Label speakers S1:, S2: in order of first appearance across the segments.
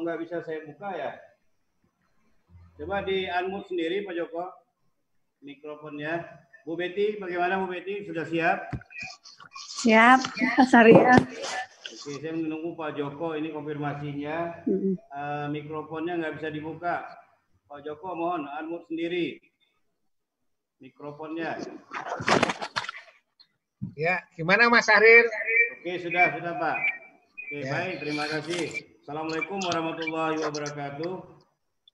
S1: nggak bisa saya buka ya? Coba di unmute sendiri Pak Joko, mikrofonnya. Bu Betty, bagaimana Bu Betty? Sudah siap?
S2: Siap, Pak Sarya.
S1: Oke, saya menunggu Pak Joko, ini konfirmasinya. Mikrofonnya nggak bisa dibuka. Pak Joko, mohon unmute sendiri mikrofonnya.
S3: Ya, gimana Mas Sahrir?
S1: Oke, sudah Pak. Oke, ya. Baik, terima kasih. Assalamualaikum warahmatullahi wabarakatuh.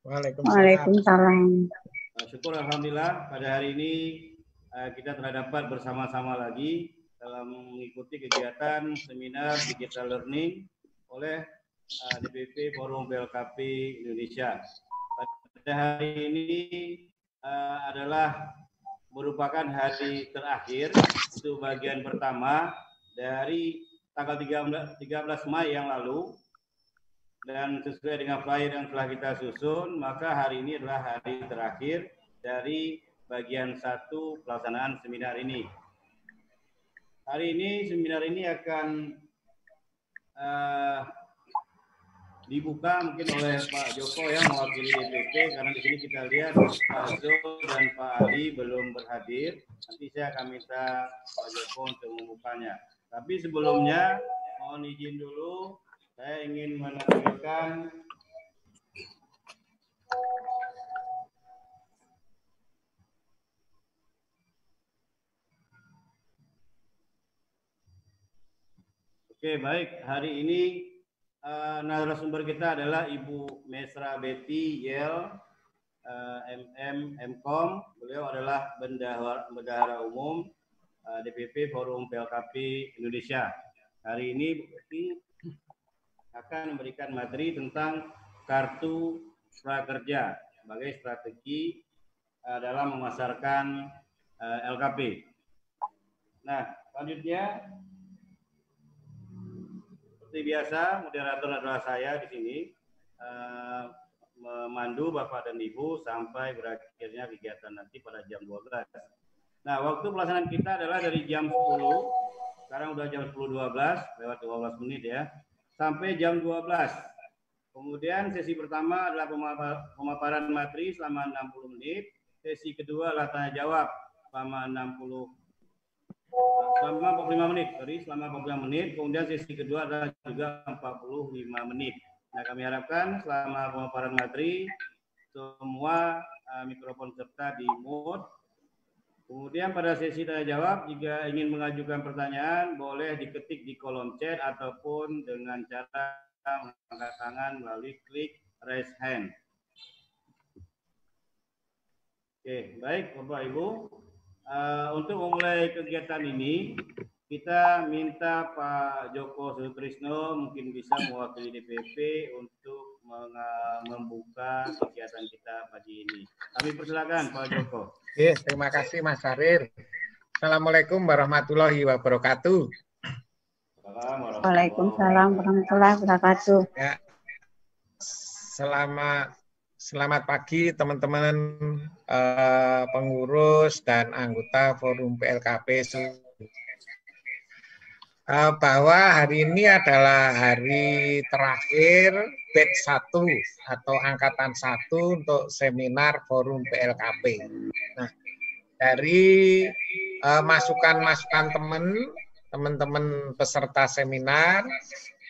S2: Waalaikumsalam.
S1: Syukur Alhamdulillah pada hari ini kita telah dapat bersama-sama lagi dalam mengikuti kegiatan seminar digital learning oleh DPP Forum PLKP Indonesia. Pada hari ini adalah merupakan hari terakhir untuk bagian pertama dari tanggal 13 Mei yang lalu, dan sesuai dengan flyer yang telah kita susun, maka hari ini adalah hari terakhir dari bagian 1 pelaksanaan seminar ini. Hari ini seminar ini akan dibuka mungkin oleh Pak Joko yang mewakili DPP, karena di sini kita lihat Pak Zul dan Pak Ali belum berhadir. Nanti saya akan minta Pak Joko untuk membukanya. Tapi sebelumnya mohon izin dulu, saya ingin menampilkan Oke, baik. Hari ini narasumber kita adalah Ibu Mesra Betty Yel, MKOM. Beliau adalah Bendahara Umum DPP Forum PLKP Indonesia. Hari ini Bu Betty akan memberikan materi tentang kartu prakerja sebagai strategi dalam memasarkan LKP. Nah, selanjutnya seperti biasa, moderator adalah saya di sini, memandu Bapak dan Ibu sampai berakhirnya kegiatan nanti pada jam 12. Nah, waktu pelaksanaan kita adalah dari jam 10, sekarang udah jam 10.12, lewat 12 menit ya, sampai jam 12. Kemudian sesi pertama adalah pemaparan materi selama 60 menit, sesi kedua adalah tanya jawab selama 45 menit, selama 45 menit, kemudian sesi kedua adalah juga 45 menit. Nah, kami harapkan selama pemaparan materi semua mikrofon serta di mute. Kemudian pada sesi tanya jawab, jika ingin mengajukan pertanyaan boleh diketik di kolom chat ataupun dengan cara mengangkat tangan melalui klik raise hand. Oke, baik Bapak Ibu. Untuk memulai kegiatan ini, kita minta Pak Joko Sutrisno mungkin bisa mewakili DPP untuk membuka kegiatan kita pagi ini. Kami persilakan Pak Joko.
S3: Terima kasih Mas Sahrir. Assalamualaikum warahmatullahi wabarakatuh.
S2: Waalaikumsalam warahmatullahi wabarakatuh.
S3: Ya, Selamat pagi teman-teman pengurus dan anggota Forum PLKP. Bahwa hari ini adalah hari terakhir batch 1 atau angkatan 1 untuk seminar Forum PLKP. Nah, dari masukan-masukan teman-teman peserta seminar,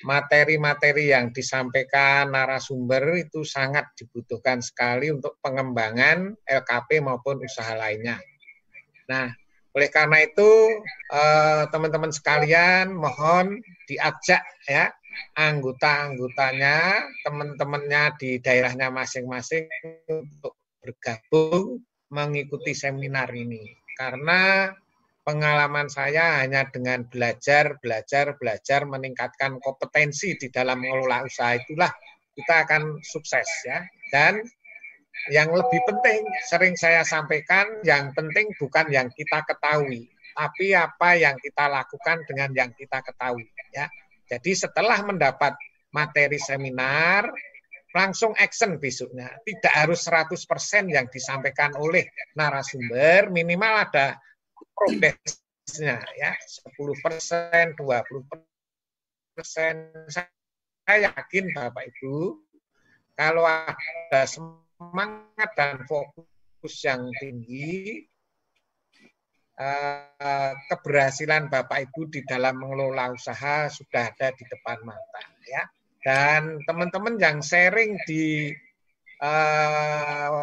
S3: materi-materi yang disampaikan narasumber itu sangat dibutuhkan sekali untuk pengembangan LKP maupun usaha lainnya. Nah, oleh karena itu teman-teman sekalian mohon diajak ya anggota-anggotanya, teman-temannya di daerahnya masing-masing untuk bergabung mengikuti seminar ini. Karena pengalaman saya hanya dengan belajar meningkatkan kompetensi di dalam mengelola usaha itulah kita akan sukses ya. Dan yang lebih penting sering saya sampaikan, yang penting bukan yang kita ketahui, tapi apa yang kita lakukan dengan yang kita ketahui ya. Jadi setelah mendapat materi seminar langsung action besoknya. Tidak harus 100% yang disampaikan oleh narasumber, minimal ada progresnya ya, 10%, 20%. Saya yakin Bapak Ibu kalau ada semangat dan fokus yang tinggi, keberhasilan Bapak Ibu di dalam mengelola usaha sudah ada di depan mata, ya. Dan teman-teman yang sharing di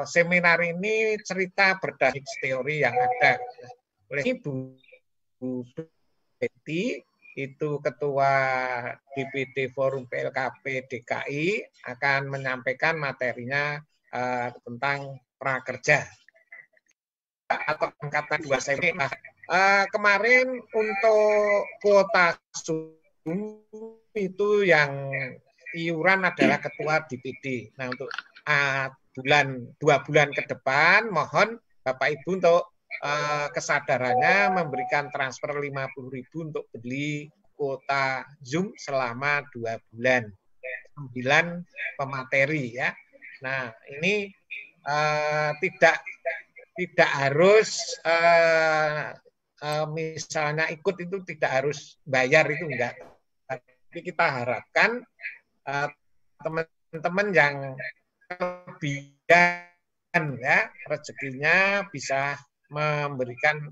S3: seminar ini cerita berdasarkan teori yang ada oleh Ibu Betty, itu Ketua DPD Forum PLKP DKI, akan menyampaikan materinya tentang prakerja atau angkatan 2 seminar. Kemarin untuk kuota Zoom itu yang iuran adalah Ketua DPD. Nah, untuk 2 bulan ke depan, mohon Bapak Ibu untuk kesadarannya memberikan transfer 50.000 untuk beli kuota Zoom selama 2 bulan. 9 pemateri, ya. Nah, ini tidak harus misalnya ikut itu tidak harus bayar, itu enggak. Tapi kita harapkan teman-teman yang kelebihan, ya, rezekinya bisa memberikan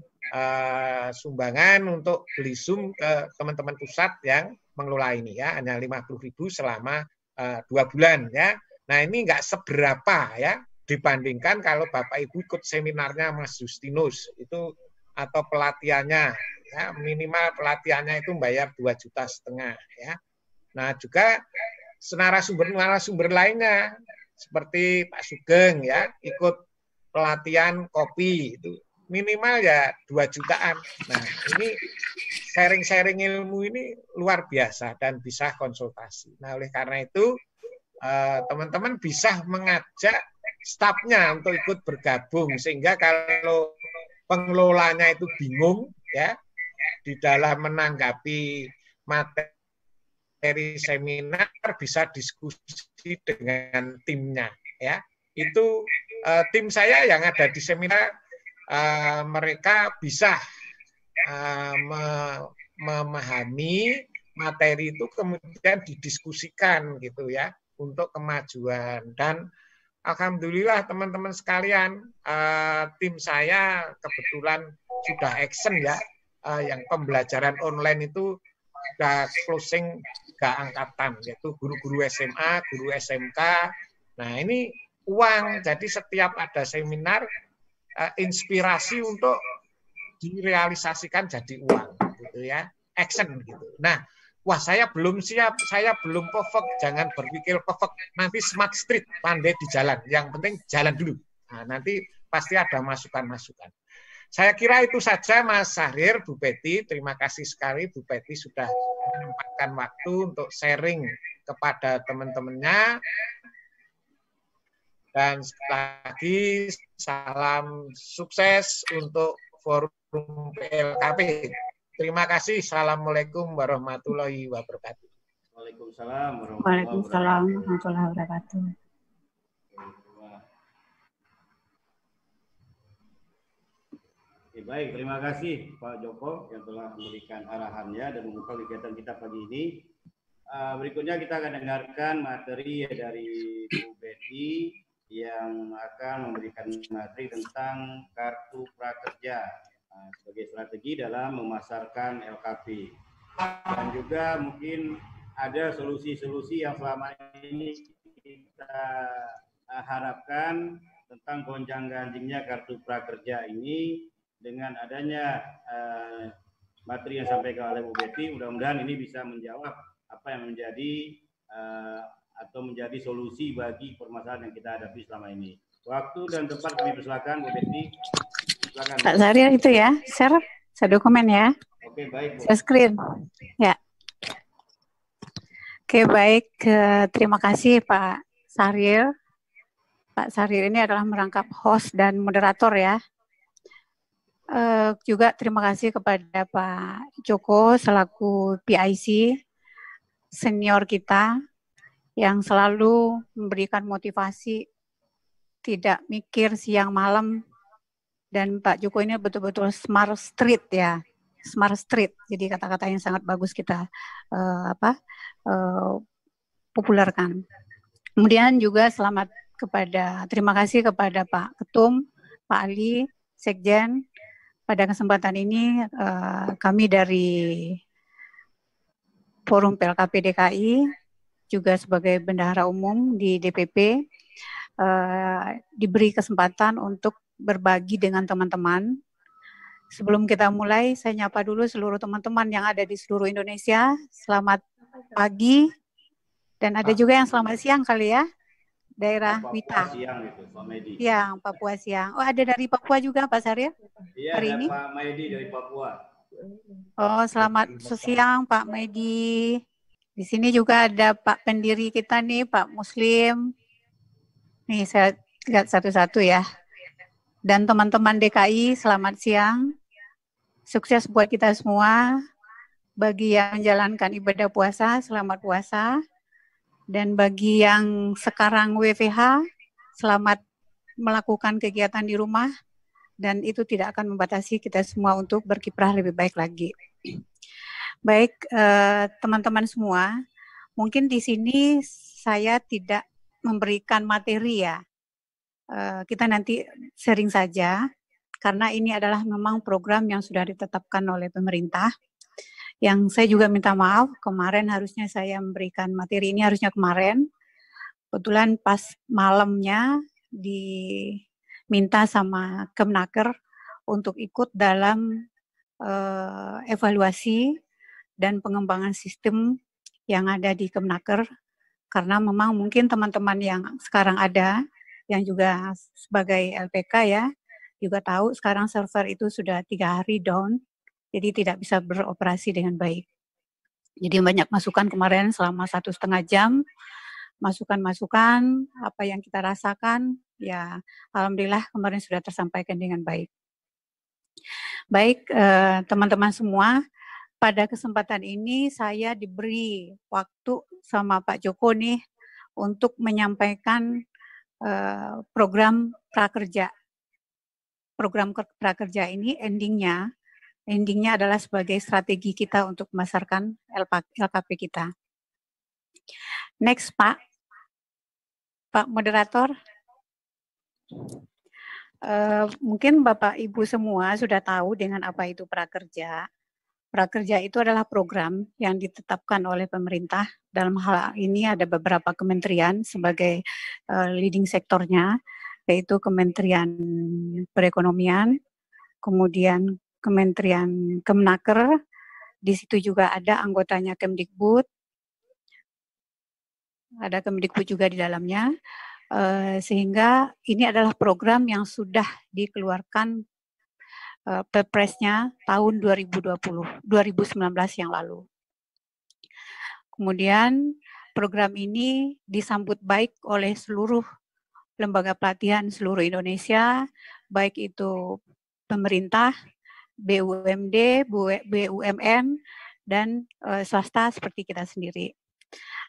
S3: sumbangan untuk beli Zoom ke teman-teman pusat yang mengelola ini, ya, hanya 50.000 selama 2 bulan, ya. Nah, ini enggak seberapa, ya, dibandingkan kalau Bapak Ibu ikut seminarnya Mas Justinus itu atau pelatihannya, ya, minimal pelatihannya itu bayar 2,5 juta, ya. Nah, juga narasumber lainnya seperti Pak Sugeng, ya, ikut pelatihan kopi itu minimal ya 2 jutaan. Nah, ini sharing-sharing ilmu ini luar biasa dan bisa konsultasi. Nah, oleh karena itu teman-teman bisa mengajak stafnya untuk ikut bergabung, sehingga kalau pengelolanya itu bingung, ya, di dalam menanggapi materi seminar, bisa diskusi dengan timnya, ya. Itu tim saya yang ada di seminar, mereka bisa memahami materi itu kemudian didiskusikan, gitu, ya, untuk kemajuan. Dan alhamdulillah teman-teman sekalian, tim saya kebetulan sudah action, ya, yang pembelajaran online itu sudah closing 3 angkatan, yaitu guru-guru SMA, guru SMK. Nah, ini uang, jadi setiap ada seminar, inspirasi untuk direalisasikan jadi uang, gitu, ya, action, gitu. Nah, wah, saya belum siap, saya belum perfect, jangan berpikir perfect, nanti smart street, pandai di jalan, yang penting jalan dulu. Nah, nanti pasti ada masukan-masukan. Saya kira itu saja Mas Syahrir, Bu Betty, terima kasih sekali Bu Betty sudah menyempatkan waktu untuk sharing kepada teman-temannya. Dan sekali lagi, salam sukses untuk Forum PLKP. Terima kasih. Assalamualaikum warahmatullahi wabarakatuh.
S1: Waalaikumsalam
S2: warahmatullahi wabarakatuh.
S1: Baik, terima kasih Pak Joko yang telah memberikan arahannya dan membuka kegiatan kita pagi ini. Berikutnya kita akan dengarkan materi dari Bu Betty yang akan memberikan materi tentang kartu prakerja sebagai strategi dalam memasarkan LKP. Dan juga mungkin ada solusi-solusi yang selama ini kita harapkan tentang gonjang-ganjingnya kartu prakerja ini. Dengan adanya materi yang disampaikan oleh Bu Betty, mudah-mudahan ini bisa menjawab apa yang menjadi atau menjadi solusi bagi permasalahan yang kita hadapi selama ini. Waktu dan tempat kami persilakan, Bu Betty. Silakan.
S2: Pak Syahrir itu ya, share dokumen ya.
S1: Oke, baik, Bu.
S2: Share screen. Ya. Oke, baik. Terima kasih Pak Syahrir. Pak Syahrir ini adalah merangkap host dan moderator, ya. Juga terima kasih kepada Pak Joko selaku PIC senior kita yang selalu memberikan motivasi, tidak mikir siang malam, dan Pak Joko ini betul-betul smart street, ya, smart street. Jadi kata-kata yang sangat bagus kita populerkan. Kemudian juga terima kasih kepada Pak Ketum, Pak Ali, Sekjen. Pada kesempatan ini kami dari Forum PLKP DKI juga sebagai bendahara umum di DPP diberi kesempatan untuk berbagi dengan teman-teman. Sebelum kita mulai, saya nyapa dulu seluruh teman-teman yang ada di seluruh Indonesia. Selamat pagi, dan ada juga yang selamat siang kali ya, daerah Wita.
S1: Siang itu, Pak Medi.
S2: Siang, Papua siang. Oh, ada dari Papua juga, Pak Sarya?
S1: Iya,
S2: hari
S1: ada
S2: ini?
S1: Pak Medi dari Papua.
S2: Oh, selamat siang Pak Medi. Di sini juga ada Pak pendiri kita nih, Pak Muslim. Nih, saya lihat satu-satu ya. Dan teman-teman DKI, selamat siang. Sukses buat kita semua. Bagi yang menjalankan ibadah puasa, selamat puasa. Dan bagi yang sekarang WFH, selamat melakukan kegiatan di rumah. Dan itu tidak akan membatasi kita semua untuk berkiprah lebih baik lagi. Baik, teman-teman semua, mungkin di sini saya tidak memberikan materi ya. Kita nanti sharing saja, karena ini adalah memang program yang sudah ditetapkan oleh pemerintah. Yang saya juga minta maaf, kemarin harusnya saya memberikan materi ini harusnya kemarin. Kebetulan pas malamnya diminta sama Kemnaker untuk ikut dalam evaluasi dan pengembangan sistem yang ada di Kemnaker, karena memang mungkin teman-teman yang sekarang ada, yang juga sebagai LPK ya, juga tahu sekarang server itu sudah 3 hari down, jadi tidak bisa beroperasi dengan baik. Jadi banyak masukan kemarin selama 1,5 jam, masukan-masukan, apa yang kita rasakan, ya alhamdulillah kemarin sudah tersampaikan dengan baik. Baik, teman-teman semua, pada kesempatan ini saya diberi waktu sama Pak Joko nih untuk menyampaikan program prakerja. Program prakerja ini endingnya adalah sebagai strategi kita untuk memasarkan LKP kita. Next, Pak. Pak Moderator. Mungkin Bapak Ibu semua sudah tahu dengan apa itu prakerja. Prakerja itu adalah program yang ditetapkan oleh pemerintah. Dalam hal ini ada beberapa kementerian sebagai leading sektornya, yaitu Kementerian Perekonomian, kemudian Kementerian Kemnaker, di situ juga ada anggotanya Kemdikbud, ada Kemdikbud juga di dalamnya, sehingga ini adalah program yang sudah dikeluarkan Perpresnya tahun 2019 yang lalu. Kemudian program ini disambut baik oleh seluruh lembaga pelatihan seluruh Indonesia, baik itu pemerintah, BUMD, BUMN, dan swasta seperti kita sendiri.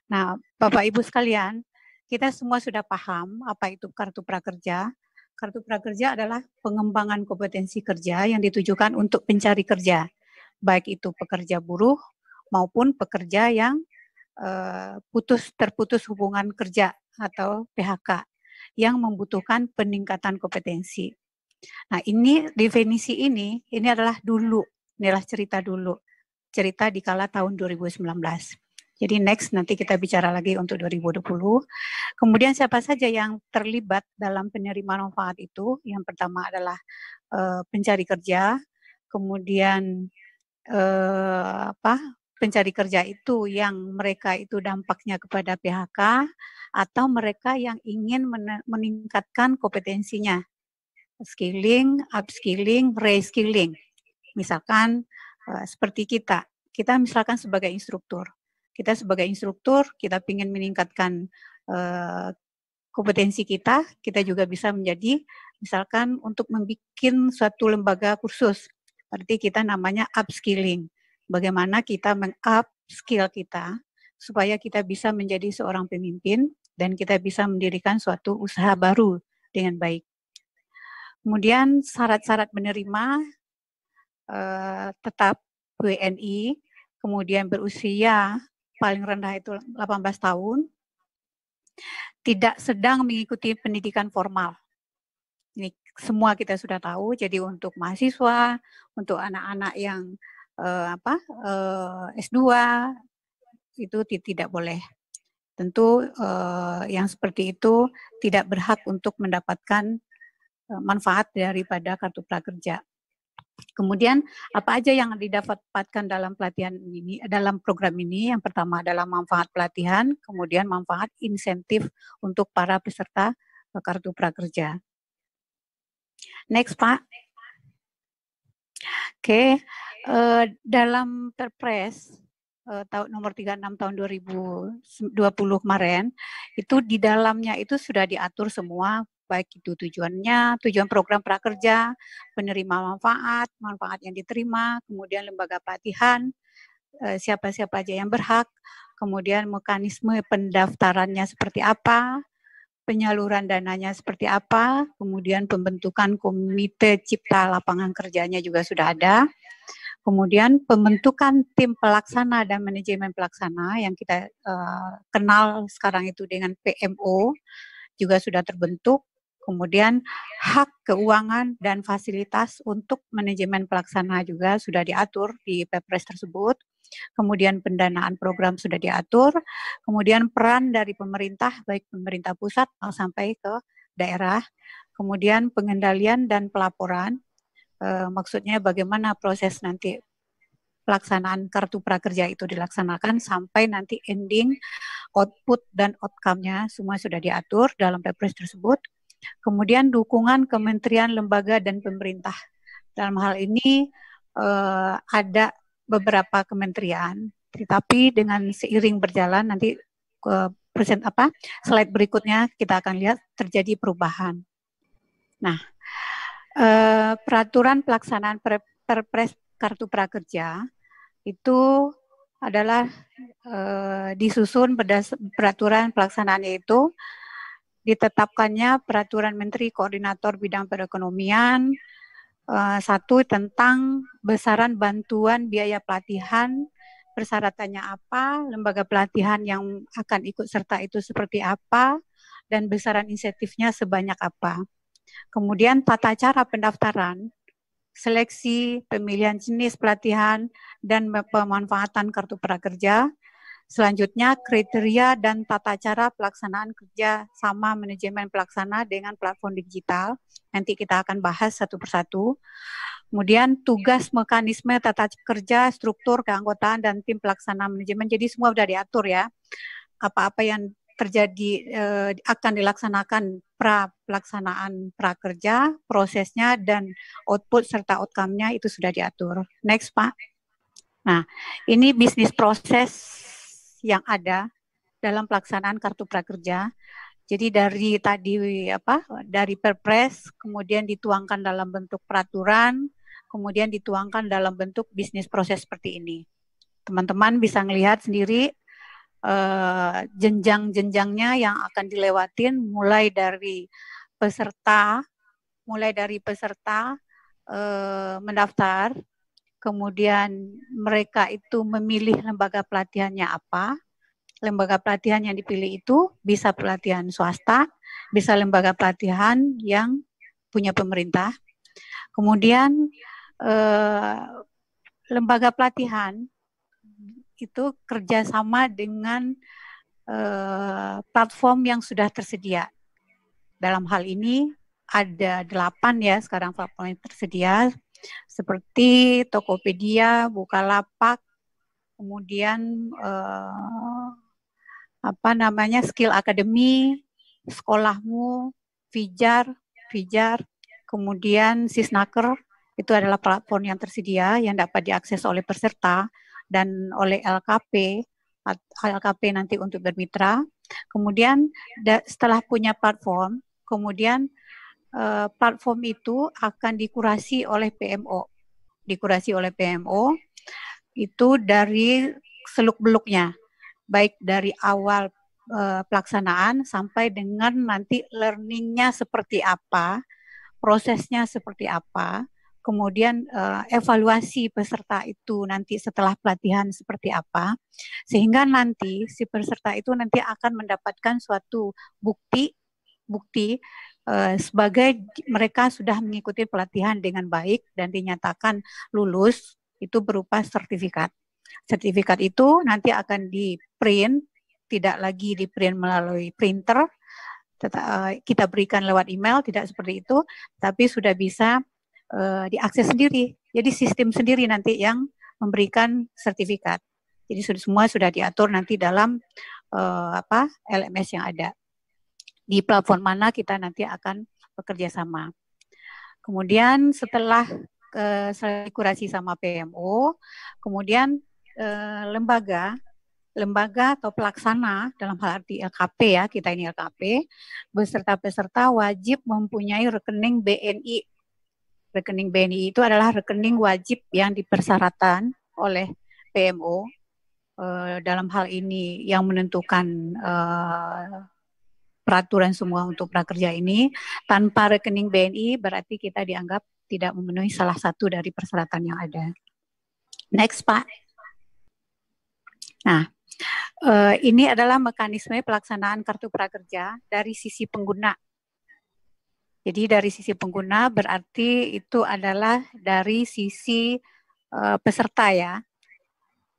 S2: Nah, Bapak Ibu sekalian, kita semua sudah paham apa itu kartu prakerja. Kartu prakerja adalah pengembangan kompetensi kerja yang ditujukan untuk pencari kerja, baik itu pekerja buruh maupun pekerja yang terputus hubungan kerja atau PHK yang membutuhkan peningkatan kompetensi. Nah, ini definisi ini adalah dulu, inilah cerita dulu, cerita di kala tahun 2019. Jadi next nanti kita bicara lagi untuk 2020. Kemudian siapa saja yang terlibat dalam penerima manfaat itu? Yang pertama adalah pencari kerja, kemudian pencari kerja itu yang mereka itu dampaknya kepada PHK, atau mereka yang ingin meningkatkan kompetensinya, skilling, upskilling, reskilling. Misalkan seperti kita misalkan sebagai instruktur. Kita sebagai instruktur, kita ingin meningkatkan kompetensi kita juga bisa menjadi, misalkan untuk membuat suatu lembaga kursus, berarti kita namanya upskilling. Bagaimana kita meng-up skill kita, supaya kita bisa menjadi seorang pemimpin, dan kita bisa mendirikan suatu usaha baru dengan baik. Kemudian syarat-syarat menerima, tetap WNI, kemudian berusia paling rendah itu 18 tahun, tidak sedang mengikuti pendidikan formal. Ini semua kita sudah tahu. Jadi untuk mahasiswa, untuk anak-anak yang S2 itu tidak boleh. Tentu yang seperti itu tidak berhak untuk mendapatkan manfaat daripada kartu prakerja. Kemudian apa aja yang didapatkan dalam pelatihan ini, dalam program ini? Yang pertama adalah manfaat pelatihan, kemudian manfaat insentif untuk para peserta kartu prakerja. Next, Pak. Oke, dalam Perpres tahun nomor 36 tahun 2020 kemarin, itu di dalamnya itu sudah diatur semua, baik itu tujuan program prakerja, penerima manfaat yang diterima, kemudian lembaga pelatihan, siapa-siapa aja yang berhak, kemudian mekanisme pendaftarannya seperti apa, penyaluran dananya seperti apa, kemudian pembentukan komite cipta lapangan kerjanya juga sudah ada. Kemudian pembentukan tim pelaksana dan manajemen pelaksana yang kita kenal sekarang itu dengan PMO juga sudah terbentuk. Kemudian hak keuangan dan fasilitas untuk manajemen pelaksana juga sudah diatur di Perpres tersebut. Kemudian pendanaan program sudah diatur. Kemudian peran dari pemerintah, baik pemerintah pusat sampai ke daerah. Kemudian pengendalian dan pelaporan. Maksudnya bagaimana proses nanti pelaksanaan kartu prakerja itu dilaksanakan sampai nanti ending, output dan outcome-nya semua sudah diatur dalam Perpres tersebut. Kemudian dukungan kementerian, lembaga, dan pemerintah. Dalam hal ini ada beberapa kementerian, tetapi dengan seiring berjalan nanti slide berikutnya kita akan lihat terjadi perubahan. Nah, peraturan pelaksanaan Perpres kartu prakerja itu adalah disusun peraturan pelaksanaannya itu ditetapkannya peraturan Menteri Koordinator Bidang Perekonomian satu tentang besaran bantuan biaya pelatihan, persyaratannya apa, lembaga pelatihan yang akan ikut serta itu seperti apa, dan besaran insentifnya sebanyak apa. Kemudian tata cara pendaftaran, seleksi, pemilihan jenis pelatihan, dan pemanfaatan kartu prakerja. Selanjutnya, kriteria dan tata cara pelaksanaan kerja sama manajemen pelaksana dengan platform digital. Nanti kita akan bahas satu persatu. Kemudian tugas, mekanisme, tata kerja, struktur, keanggotaan, dan tim pelaksana manajemen. Jadi semua sudah diatur ya. Apa-apa yang terjadi akan dilaksanakan pelaksanaan prakerja, prosesnya, dan output serta outcome-nya itu sudah diatur. Next, Pak. Nah, ini bisnis proses yang ada dalam pelaksanaan kartu prakerja. Jadi dari Perpres, kemudian dituangkan dalam bentuk peraturan, kemudian dituangkan dalam bentuk bisnis proses seperti ini. Teman-teman bisa melihat sendiri jenjang-jenjangnya yang akan dilewatin mulai dari peserta mendaftar, kemudian mereka itu memilih lembaga pelatihannya apa. Lembaga pelatihan yang dipilih itu bisa pelatihan swasta, bisa lembaga pelatihan yang punya pemerintah. Kemudian lembaga pelatihan itu kerjasama dengan platform yang sudah tersedia. Dalam hal ini ada 8 ya sekarang platform yang tersedia, seperti Tokopedia, Bukalapak, kemudian Skill Academy, Sekolahmu, Fijar, kemudian Sisnaker, itu adalah platform yang tersedia yang dapat diakses oleh peserta dan oleh LKP nanti untuk bermitra. Kemudian setelah punya platform, kemudian platform itu akan dikurasi oleh PMO. Itu dari seluk-beluknya, baik dari awal pelaksanaan sampai dengan nanti learning-nya seperti apa, prosesnya seperti apa, kemudian evaluasi peserta itu nanti setelah pelatihan seperti apa, sehingga nanti si peserta itu nanti akan mendapatkan suatu bukti sebagai mereka sudah mengikuti pelatihan dengan baik dan dinyatakan lulus, itu berupa sertifikat. Sertifikat itu nanti akan di-print, tidak lagi di-print melalui printer, kita berikan lewat email, tidak seperti itu, tapi sudah bisa diakses sendiri. Jadi sistem sendiri nanti yang memberikan sertifikat. Jadi semua sudah diatur nanti dalam LMS yang ada. Di platform mana kita nanti akan bekerja sama. Kemudian setelah kurasi sama PMO, kemudian lembaga atau pelaksana dalam hal arti LKP ya, kita ini LKP, beserta peserta wajib mempunyai rekening BNI. Rekening BNI itu adalah rekening wajib yang dipersyaratkan oleh PMO dalam hal ini yang menentukan peraturan semua untuk prakerja ini. Tanpa rekening BNI berarti kita dianggap tidak memenuhi salah satu dari persyaratan yang ada. Next, Pak. Nah, ini adalah mekanisme pelaksanaan kartu prakerja dari sisi pengguna. Jadi dari sisi pengguna berarti itu adalah dari sisi peserta ya.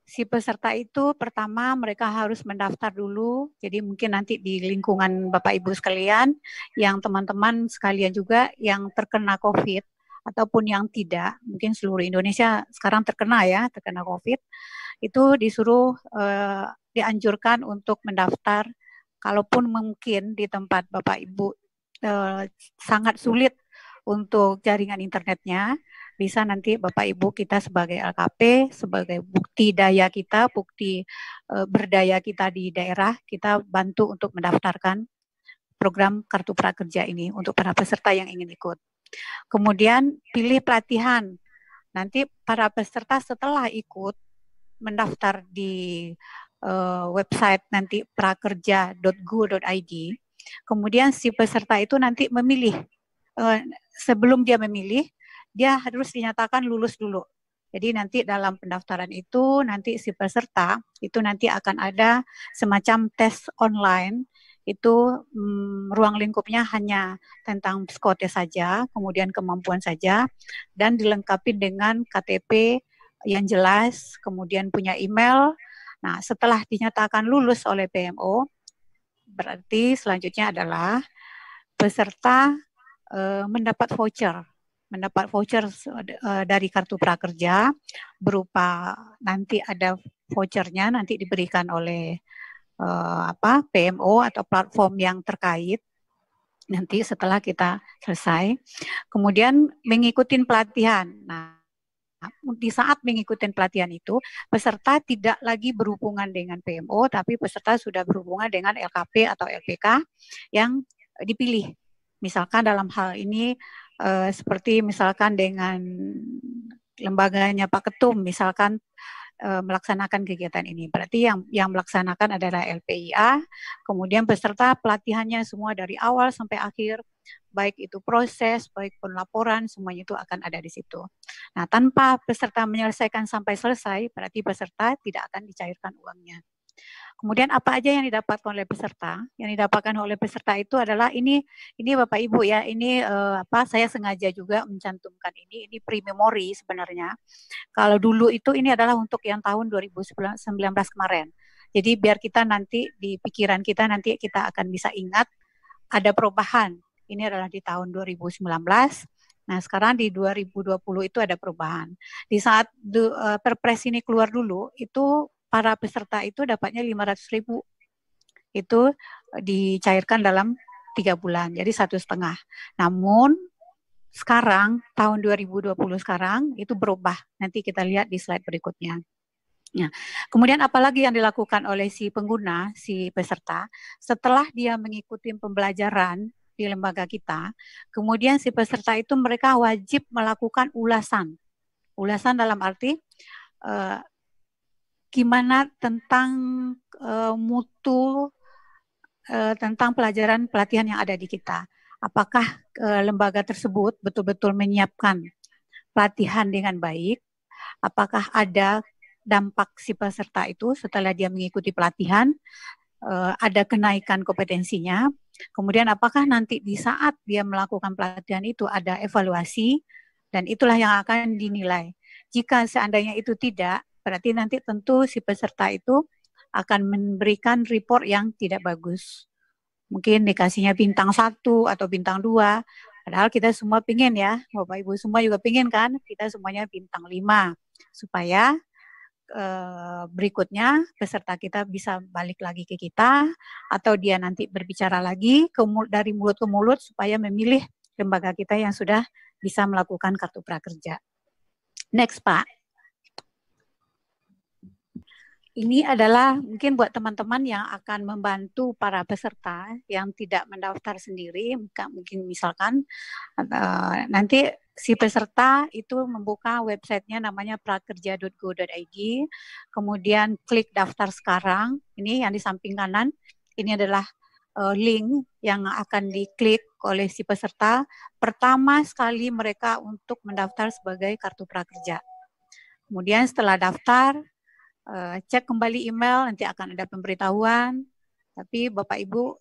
S2: Si peserta itu pertama mereka harus mendaftar dulu. Jadi mungkin nanti di lingkungan Bapak Ibu sekalian, yang teman-teman sekalian juga yang terkena COVID ataupun yang tidak, mungkin seluruh Indonesia sekarang terkena COVID, itu disuruh dianjurkan untuk mendaftar. Kalaupun mungkin di tempat Bapak Ibu sangat sulit untuk jaringan internetnya, bisa nanti Bapak Ibu kita sebagai LKP, sebagai bukti daya kita, bukti berdaya kita di daerah, kita bantu untuk mendaftarkan program Kartu Prakerja ini untuk para peserta yang ingin ikut. Kemudian pilih pelatihan. Nanti para peserta setelah ikut mendaftar di website nanti prakerja.go.id, kemudian si peserta itu nanti memilih. Sebelum dia memilih, dia harus dinyatakan lulus dulu. Jadi nanti dalam pendaftaran itu, nanti si peserta itu nanti akan ada semacam tes online. Itu ruang lingkupnya hanya tentang psikotes saja, kemudian kemampuan saja, dan dilengkapi dengan KTP yang jelas, kemudian punya email. Nah, setelah dinyatakan lulus oleh PMO, berarti selanjutnya adalah peserta mendapat voucher dari Kartu Prakerja berupa nanti ada vouchernya nanti diberikan oleh PMO atau platform yang terkait nanti setelah kita selesai. Kemudian mengikuti pelatihan. Nah, di saat mengikuti pelatihan itu, peserta tidak lagi berhubungan dengan PMO, tapi peserta sudah berhubungan dengan LKP atau LPK yang dipilih. Misalkan dalam hal ini seperti misalkan dengan lembaganya Pak Ketum, misalkan melaksanakan kegiatan ini. Berarti yang melaksanakan adalah LPIA, kemudian peserta pelatihannya semua dari awal sampai akhir, baik itu proses, baik pun laporan, semuanya itu akan ada di situ. Nah, tanpa peserta menyelesaikan sampai selesai, berarti peserta tidak akan dicairkan uangnya. Kemudian apa aja yang didapatkan oleh peserta? Yang didapatkan oleh peserta itu adalah ini Bapak Ibu ya, ini saya sengaja juga mencantumkan ini pre-memori sebenarnya. Kalau dulu itu ini adalah untuk yang tahun 2019 kemarin. Jadi biar kita nanti di pikiran kita nanti kita akan bisa ingat ada perubahan. Ini adalah di tahun 2019. Nah, sekarang di 2020 itu ada perubahan. Di saat Perpres ini keluar dulu, itu para peserta itu dapatnya 500.000. Itu dicairkan dalam 3 bulan, jadi 1,5. Namun sekarang tahun 2020 sekarang itu berubah. Nanti kita lihat di slide berikutnya. Nah, kemudian apalagi yang dilakukan oleh si pengguna, si peserta, setelah dia mengikuti pembelajaran di lembaga kita, kemudian si peserta itu mereka wajib melakukan ulasan. Ulasan dalam arti gimana tentang mutu tentang pelajaran pelatihan yang ada di kita. Apakah lembaga tersebut betul-betul menyiapkan pelatihan dengan baik, apakah ada dampak si peserta itu setelah dia mengikuti pelatihan, ada kenaikan kompetensinya, kemudian apakah nanti di saat dia melakukan pelatihan itu ada evaluasi, dan itulah yang akan dinilai. Jika seandainya itu tidak, berarti nanti tentu si peserta itu akan memberikan report yang tidak bagus. Mungkin dikasihnya bintang 1 atau bintang 2, padahal kita semua pingin ya, Bapak Ibu semua juga pingin kan, kita semuanya bintang 5, supaya berikutnya peserta kita bisa balik lagi ke kita, atau dia nanti berbicara lagi dari mulut ke mulut supaya memilih lembaga kita yang sudah bisa melakukan kartu prakerja. Next, Pak. Ini adalah mungkin buat teman-teman yang akan membantu para peserta yang tidak mendaftar sendiri, mungkin misalkan nanti si peserta itu membuka websitenya namanya prakerja.go.id, kemudian klik daftar sekarang, ini yang di samping kanan, ini adalah link yang akan diklik oleh si peserta pertama sekali mereka untuk mendaftar sebagai kartu prakerja. Kemudian setelah daftar, cek kembali email, nanti akan ada pemberitahuan. Tapi Bapak Ibu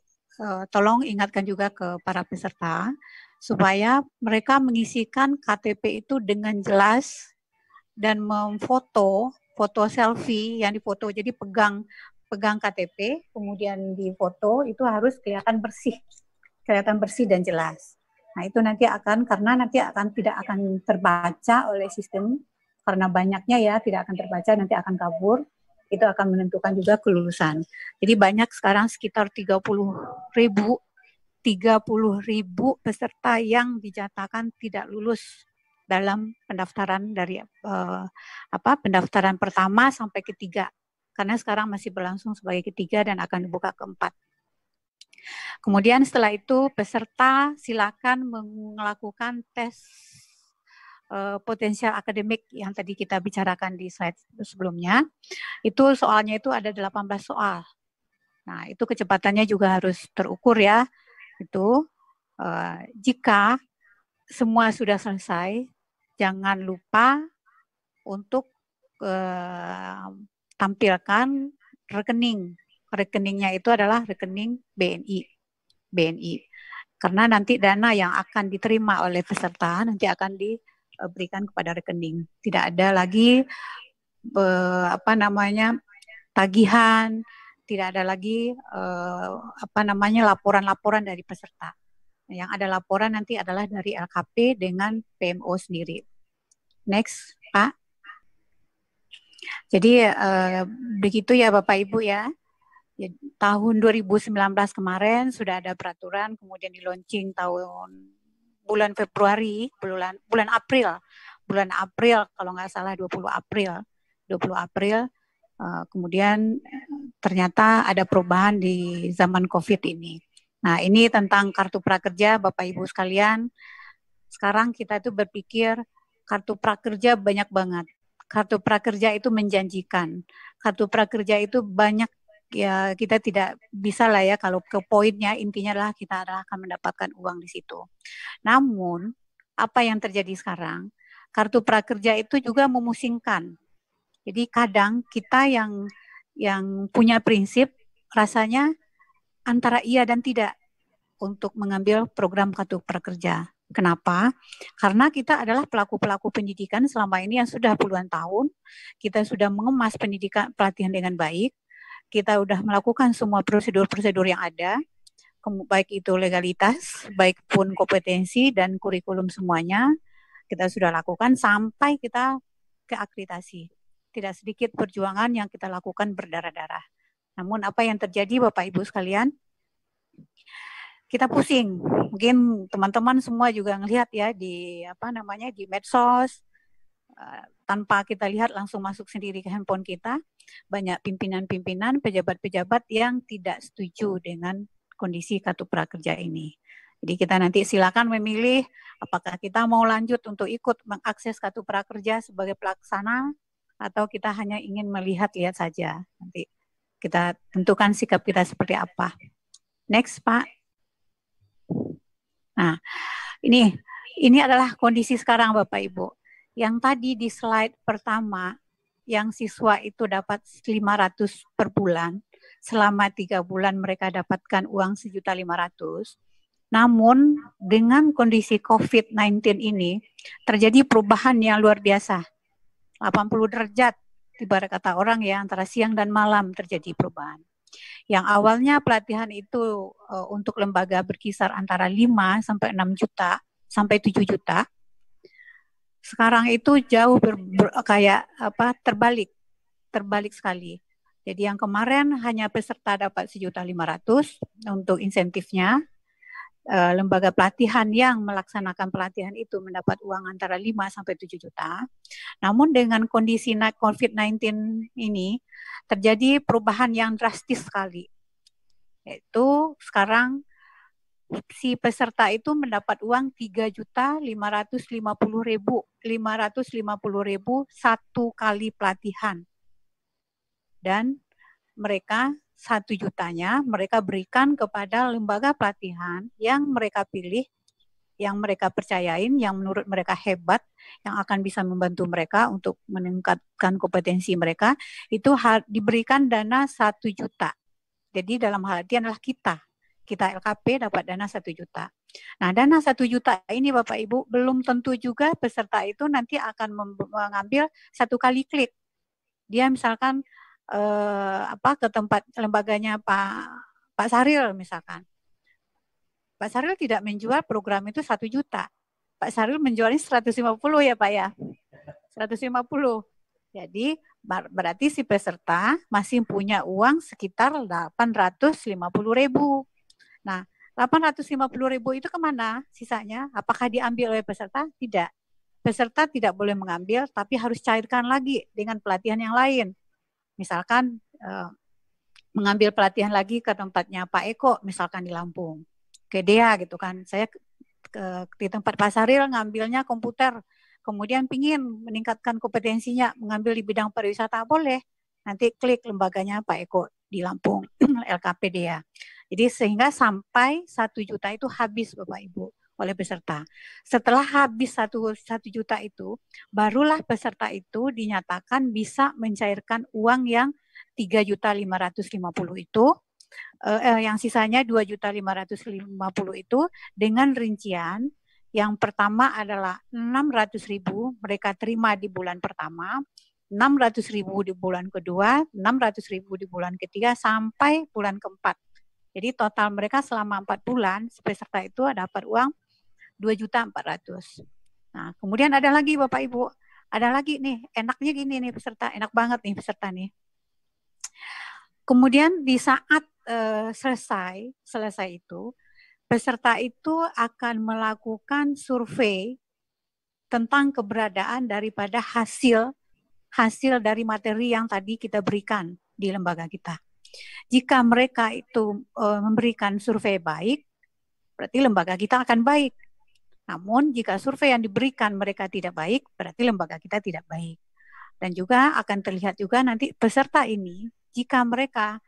S2: tolong ingatkan juga ke para peserta supaya mereka mengisikan KTP itu dengan jelas dan memfoto, foto selfie yang difoto. Jadi pegang KTP, kemudian difoto, itu harus kelihatan bersih dan jelas. Nah itu nanti karena nanti tidak akan terbaca oleh sistem. Karena banyaknya ya, tidak akan terbaca, nanti akan kabur, itu akan menentukan juga kelulusan. Jadi banyak sekarang sekitar 30.000 peserta yang dinyatakan tidak lulus dalam pendaftaran dari pendaftaran pertama sampai ketiga. Karena sekarang masih berlangsung sebagai ketiga dan akan dibuka keempat. Kemudian setelah itu peserta silakan melakukan tes potensial akademik yang tadi kita bicarakan di slide sebelumnya. Itu soalnya itu ada 18 soal. Nah, itu kecepatannya juga harus terukur ya. Itu jika semua sudah selesai, jangan lupa untuk tampilkan rekening. Rekeningnya itu adalah rekening BNI. Karena nanti dana yang akan diterima oleh peserta nanti akan diberikan kepada rekening. Tidak ada lagi tagihan, tidak ada lagi laporan-laporan dari peserta. Yang ada laporan nanti adalah dari LKP dengan PMO sendiri. Next, Pak. Jadi begitu ya Bapak Ibu ya. Tahun 2019 kemarin sudah ada peraturan, kemudian di launching bulan Februari, bulan April kalau nggak salah 20 April. Kemudian ternyata ada perubahan di zaman COVID ini. Nah, ini tentang kartu prakerja, Bapak Ibu sekalian. Sekarang kita itu berpikir kartu prakerja banyak banget. Kartu prakerja itu menjanjikan. Kartu prakerja itu banyak, ya kita tidak bisa lah ya kalau ke poinnya, intinya adalah kita akan mendapatkan uang di situ. Namun, apa yang terjadi sekarang? Kartu prakerja itu juga memusingkan. Jadi kadang kita yang punya prinsip rasanya antara iya dan tidak untuk mengambil program kartu prakerja. Kenapa? Karena kita adalah pelaku-pelaku pendidikan selama ini yang sudah puluhan tahun, kita sudah mengemas pendidikan pelatihan dengan baik, kita sudah melakukan semua prosedur-prosedur yang ada, baik itu legalitas, baik pun kompetensi dan kurikulum semuanya, kita sudah lakukan sampai kita ke akreditasi. Tidak sedikit perjuangan yang kita lakukan berdarah-darah. Namun apa yang terjadi Bapak Ibu sekalian? Kita pusing. Mungkin teman-teman semua juga ngelihat ya di di medsos, tanpa kita lihat langsung masuk sendiri ke handphone kita, banyak pimpinan-pimpinan, pejabat-pejabat yang tidak setuju dengan kondisi kartu prakerja ini. Jadi kita nanti silakan memilih apakah kita mau lanjut untuk ikut mengakses kartu prakerja sebagai pelaksana atau kita hanya ingin melihat-lihat saja. Nanti kita tentukan sikap kita seperti apa. Next, Pak. Nah, ini adalah kondisi sekarang Bapak Ibu. Yang tadi di slide pertama, yang siswa itu dapat 500 per bulan, selama 3 bulan mereka dapatkan uang 1.500.000. Namun dengan kondisi COVID-19 ini terjadi perubahan yang luar biasa. 80 derajat, ibarat kata orang ya, antara siang dan malam terjadi perubahan. Yang awalnya pelatihan itu untuk lembaga berkisar antara 5 sampai 6 juta sampai 7 juta. Sekarang itu jauh terbalik sekali. Jadi yang kemarin hanya peserta dapat 1.500.000 untuk insentifnya. Lembaga pelatihan yang melaksanakan pelatihan itu mendapat uang antara 5 sampai 7 juta. Namun dengan kondisi COVID-19 ini terjadi perubahan yang drastis sekali. Yaitu sekarang si peserta itu mendapat uang 3.550.000 satu kali pelatihan. Dan mereka 1 jutanya mereka berikan kepada lembaga pelatihan yang mereka pilih, yang mereka percayain, yang menurut mereka hebat, yang akan bisa membantu mereka untuk meningkatkan kompetensi mereka, itu diberikan dana 1 juta. Jadi dalam hal ini adalah kita LKP dapat dana 1 juta. Nah, dana 1 juta ini Bapak Ibu belum tentu juga peserta itu nanti akan mengambil 1 kali klik. Dia misalkan ke tempat lembaganya Pak Saril misalkan. Pak Saril tidak menjual program itu 1 juta. Pak Saril menjualnya 150 ya Pak ya. 150. Jadi berarti si peserta masih punya uang sekitar 850.000. Nah, 850.000 itu kemana sisanya? Apakah diambil oleh peserta? Tidak. Peserta tidak boleh mengambil, tapi harus cairkan lagi dengan pelatihan yang lain. Misalkan mengambil pelatihan lagi ke tempatnya Pak Eko, misalkan di Lampung. Ke Dea gitu kan. Saya di tempat Pak Saril ngambilnya komputer, kemudian pingin meningkatkan kompetensinya, mengambil di bidang pariwisata, boleh. Nanti klik lembaganya Pak Eko di Lampung, LKP Dea. Jadi sehingga sampai 1 juta itu habis Bapak Ibu oleh peserta. Setelah habis 1 juta itu, barulah peserta itu dinyatakan bisa mencairkan uang yang 3.550.000 itu, yang sisanya 2.550.000 itu dengan rincian. Yang pertama adalah 600.000 mereka terima di bulan pertama, 600.000 di bulan kedua, 600.000 di bulan ketiga sampai bulan keempat. Jadi total mereka selama 4 bulan peserta itu dapat uang 2.400.000. Nah, kemudian ada lagi Bapak Ibu, ada lagi nih, enaknya gini nih peserta, enak banget nih peserta nih. Kemudian di saat selesai itu, peserta itu akan melakukan survei tentang keberadaan daripada hasil dari materi yang tadi kita berikan di lembaga kita. Jika mereka itu memberikan survei baik, berarti lembaga kita akan baik. Namun jika survei yang diberikan mereka tidak baik, berarti lembaga kita tidak baik. Dan juga akan terlihat juga nanti peserta ini, jika mereka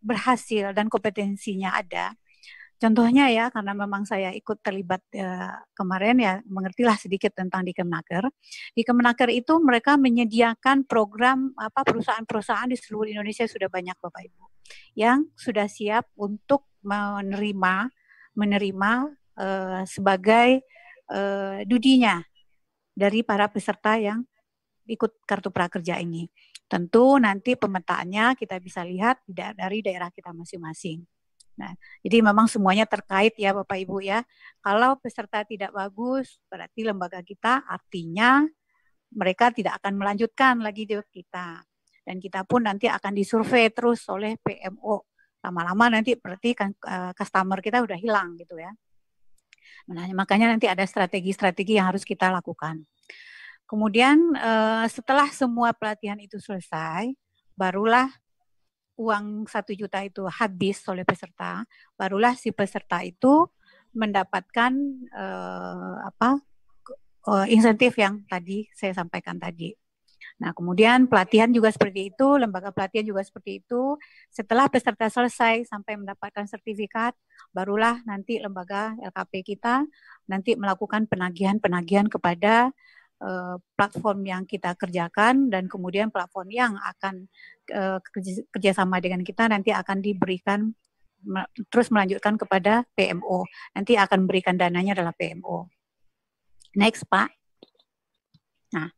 S2: berhasil dan kompetensinya ada, contohnya ya, karena memang saya ikut terlibat kemarin ya, mengertilah sedikit tentang di Kemenaker. Di Kemenaker itu mereka menyediakan program perusahaan-perusahaan di seluruh Indonesia sudah banyak Bapak Ibu yang sudah siap untuk menerima sebagai dudinya dari para peserta yang ikut kartu prakerja ini. Tentu nanti pemetaannya kita bisa lihat dari daerah kita masing-masing. Nah, jadi memang semuanya terkait ya Bapak Ibu ya. Kalau peserta tidak bagus, berarti lembaga kita artinya mereka tidak akan melanjutkan lagi di kita. Dan kita pun nanti akan disurvei terus oleh PMO. Lama-lama nanti berarti kan customer kita udah hilang gitu ya. Nah, makanya nanti ada strategi-strategi yang harus kita lakukan. Kemudian setelah semua pelatihan itu selesai, barulah uang 1 juta itu habis oleh peserta, barulah si peserta itu mendapatkan insentif yang tadi saya sampaikan tadi. Nah, kemudian pelatihan juga seperti itu, lembaga pelatihan juga seperti itu. Setelah peserta selesai sampai mendapatkan sertifikat, barulah nanti lembaga LKP kita nanti melakukan penagihan kepada platform yang kita kerjakan dan kemudian platform yang akan kerjasama dengan kita nanti akan diberikan terus melanjutkan kepada PMO. Nanti akan berikan dananya adalah PMO. Next, Pak. Nah,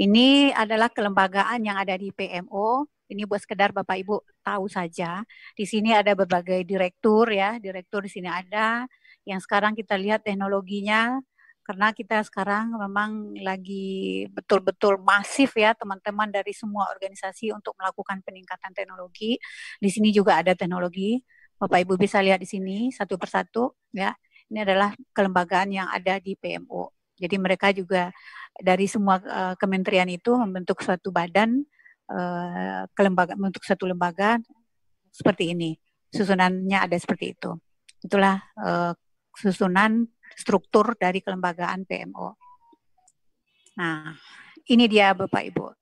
S2: ini adalah kelembagaan yang ada di PMO. Ini buat sekedar Bapak Ibu tahu saja. Di sini ada berbagai direktur ya, direktur di sini ada. Yang sekarang kita lihat teknologinya, karena kita sekarang memang lagi betul-betul masif ya teman-teman dari semua organisasi untuk melakukan peningkatan teknologi. Di sini juga ada teknologi. Bapak Ibu bisa lihat di sini satu persatu ya. Ini adalah kelembagaan yang ada di PMO. Jadi mereka juga dari semua kementerian itu membentuk suatu badan kelembagaan, membentuk satu lembaga seperti ini. Susunannya ada seperti itu. Itulah susunan struktur dari kelembagaan PMO. Nah, ini dia Bapak Ibu.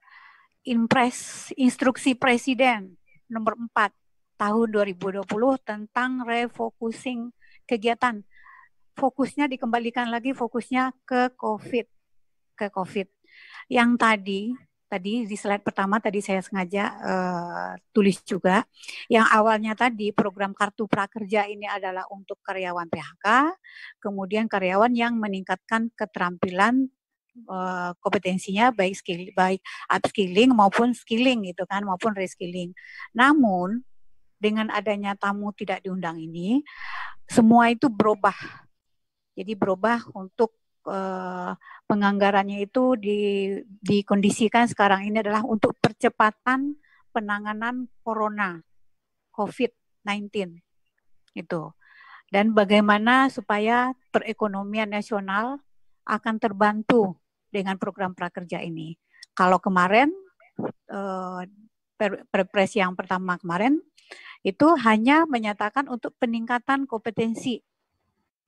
S2: Impres Instruksi Presiden nomor 4 tahun 2020 tentang refocusing kegiatan. Fokusnya dikembalikan lagi fokusnya ke COVID. Yang tadi di slide pertama tadi saya sengaja tulis juga, yang awalnya tadi program Kartu Prakerja ini adalah untuk karyawan PHK, kemudian karyawan yang meningkatkan keterampilan kompetensinya baik upskilling maupun skilling gitu kan, maupun reskilling. Namun dengan adanya tamu tidak diundang ini, semua itu berubah. Jadi berubah untuk penganggarannya itu dikondisikan sekarang ini adalah untuk percepatan penanganan corona COVID-19 itu, dan bagaimana supaya perekonomian nasional akan terbantu dengan program prakerja ini. Kalau kemarin Perpres yang pertama kemarin itu hanya menyatakan untuk peningkatan kompetensi.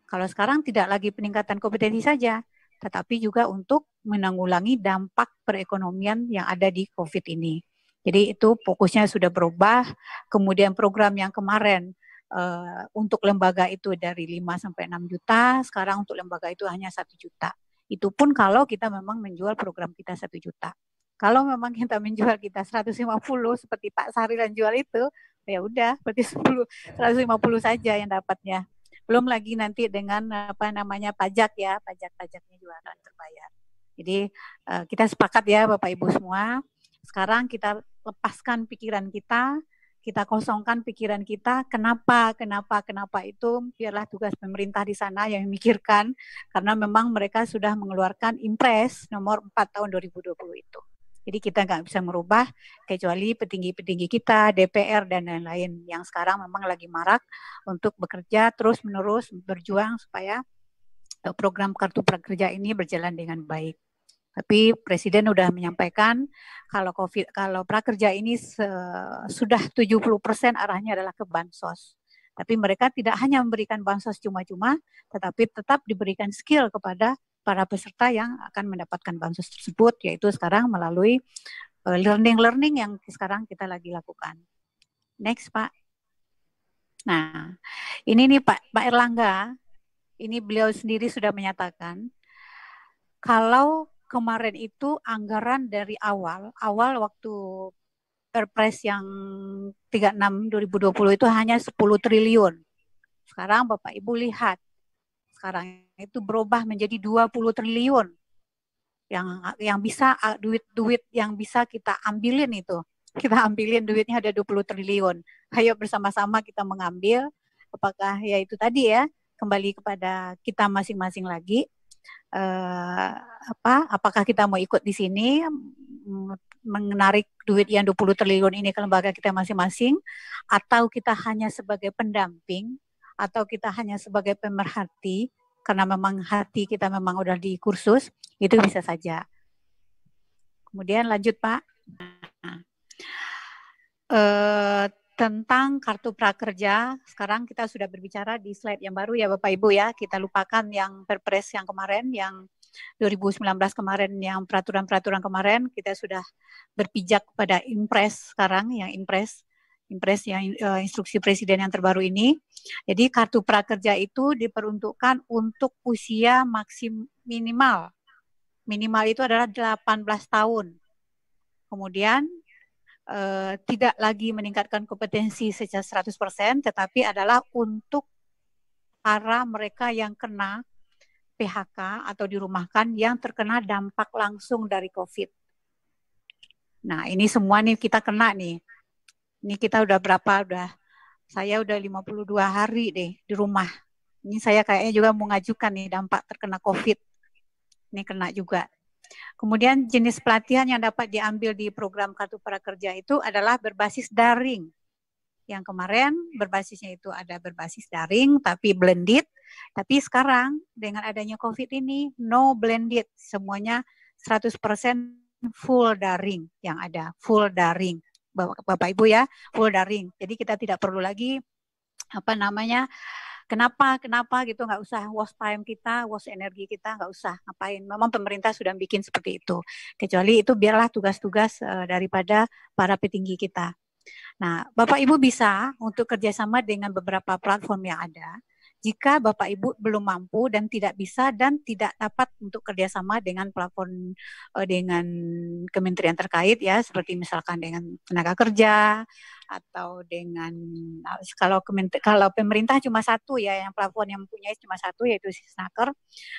S2: Kalau sekarang tidak lagi peningkatan kompetensi saja, tetapi juga untuk menanggulangi dampak perekonomian yang ada di COVID ini. Jadi itu fokusnya sudah berubah. Kemudian program yang kemarin untuk lembaga itu dari 5 sampai 6 juta, sekarang untuk lembaga itu hanya 1 juta. Itu pun kalau kita memang menjual program kita 1 juta. Kalau memang kita menjual kita 150 seperti Pak Sahrilan jual itu, ya udah berarti 150 saja yang dapatnya. Belum lagi nanti dengan pajak ya, pajaknya juga akan terbayar. Jadi kita sepakat ya Bapak Ibu semua. Sekarang kita lepaskan pikiran kita kosongkan pikiran kita. Kenapa itu biarlah tugas pemerintah di sana yang memikirkan, karena memang mereka sudah mengeluarkan Impres nomor 4 tahun 2020 itu. Jadi kita nggak bisa merubah kecuali petinggi-petinggi kita, DPR dan lain-lain yang sekarang memang lagi marak untuk bekerja terus-menerus berjuang supaya program Kartu Prakerja ini berjalan dengan baik. Tapi Presiden sudah menyampaikan kalau prakerja ini sudah 70% arahnya adalah ke bansos. Tapi mereka tidak hanya memberikan bansos cuma-cuma, tetapi tetap diberikan skill kepada para peserta yang akan mendapatkan bansos tersebut, yaitu sekarang melalui learning yang sekarang kita lagi lakukan. Next, Pak. Nah, ini nih Pak Erlangga, ini beliau sendiri sudah menyatakan kalau kemarin itu anggaran dari awal waktu Perpres yang 36 2020 itu hanya 10 triliun. Sekarang Bapak Ibu lihat, sekarang itu berubah menjadi 20 triliun. Yang bisa duit yang bisa kita ambilin itu. Kita ambilin duitnya ada 20 triliun. Ayo bersama-sama kita mengambil. Apakah ya itu tadi ya, kembali kepada kita masing-masing lagi. Apakah kita mau ikut di sini menarik duit yang 20 triliun ini ke lembaga kita masing-masing, atau kita hanya sebagai pendamping, atau kita hanya sebagai pemerhati, karena memang hati kita memang udah di kursus, itu bisa saja. Kemudian lanjut Pak. Tentang Kartu Prakerja, sekarang kita sudah berbicara di slide yang baru ya Bapak Ibu ya, kita lupakan yang Perpres yang kemarin, yang 2019 kemarin, yang peraturan-peraturan kemarin, kita sudah berpijak pada Impres sekarang, yang Impres yang instruksi Presiden yang terbaru ini. Jadi Kartu Prakerja itu diperuntukkan untuk usia minimal minimal itu adalah 18 tahun. Kemudian tidak lagi meningkatkan kompetensi secara 100%, tetapi adalah untuk para mereka yang kena PHK atau dirumahkan yang terkena dampak langsung dari COVID. Nah, ini semua nih kita kena nih. Ini kita udah berapa? Saya udah 52 hari deh di rumah. Ini saya kayaknya juga mau ngajukan nih dampak terkena COVID. Ini kena juga. Kemudian jenis pelatihan yang dapat diambil di program Kartu Prakerja itu adalah berbasis daring. Yang kemarin berbasisnya itu ada berbasis daring tapi blended. Tapi sekarang dengan adanya COVID ini no blended. Semuanya 100% full daring yang ada. Full daring. Bapak Ibu ya, full daring. Jadi kita tidak perlu lagi kenapa gitu, nggak usah waste time kita, waste energi kita, nggak usah ngapain. Memang pemerintah sudah bikin seperti itu. Kecuali itu biarlah tugas-tugas daripada para petinggi kita. Nah, Bapak Ibu bisa untuk kerjasama dengan beberapa platform yang ada. Jika Bapak Ibu belum mampu dan tidak bisa dan tidak dapat untuk kerjasama dengan platform dengan kementerian terkait ya, seperti misalkan dengan tenaga kerja atau dengan kalau pemerintah cuma satu ya, yang platform yang mempunyai cuma satu yaitu Sisnaker.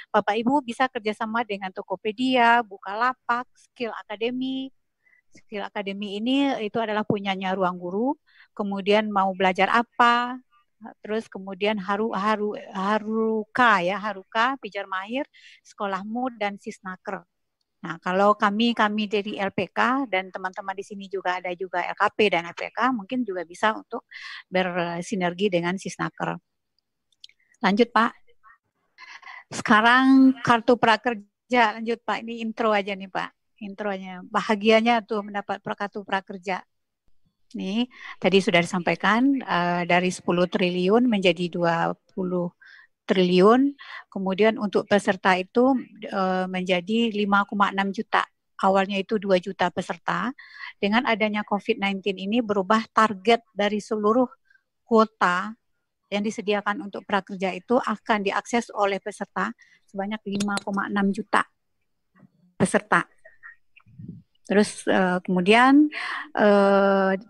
S2: Bapak Ibu bisa kerjasama dengan Tokopedia, Bukalapak, Skill Academy. Skill Academy ini itu adalah punyanya Ruang Guru. Kemudian mau belajar apa? Terus kemudian Haruka, Pijar Mahir, Sekolahmu dan Sisnaker. Nah, kalau kami dari LPK dan teman-teman di sini juga ada juga LKP dan LPK, mungkin juga bisa untuk bersinergi dengan Sisnaker. Lanjut Pak. Sekarang Kartu Prakerja, lanjut Pak. Ini intro aja nih Pak. Intronya, bahagianya tuh mendapat Kartu Prakerja. Nih, tadi sudah disampaikan dari 10 triliun menjadi 20 triliun. Kemudian untuk peserta itu menjadi 5,6 juta. Awalnya itu 2 juta peserta. Dengan adanya COVID-19 ini berubah target dari seluruh kuota yang disediakan untuk prakerja itu akan diakses oleh peserta sebanyak 5,6 juta peserta. Terus kemudian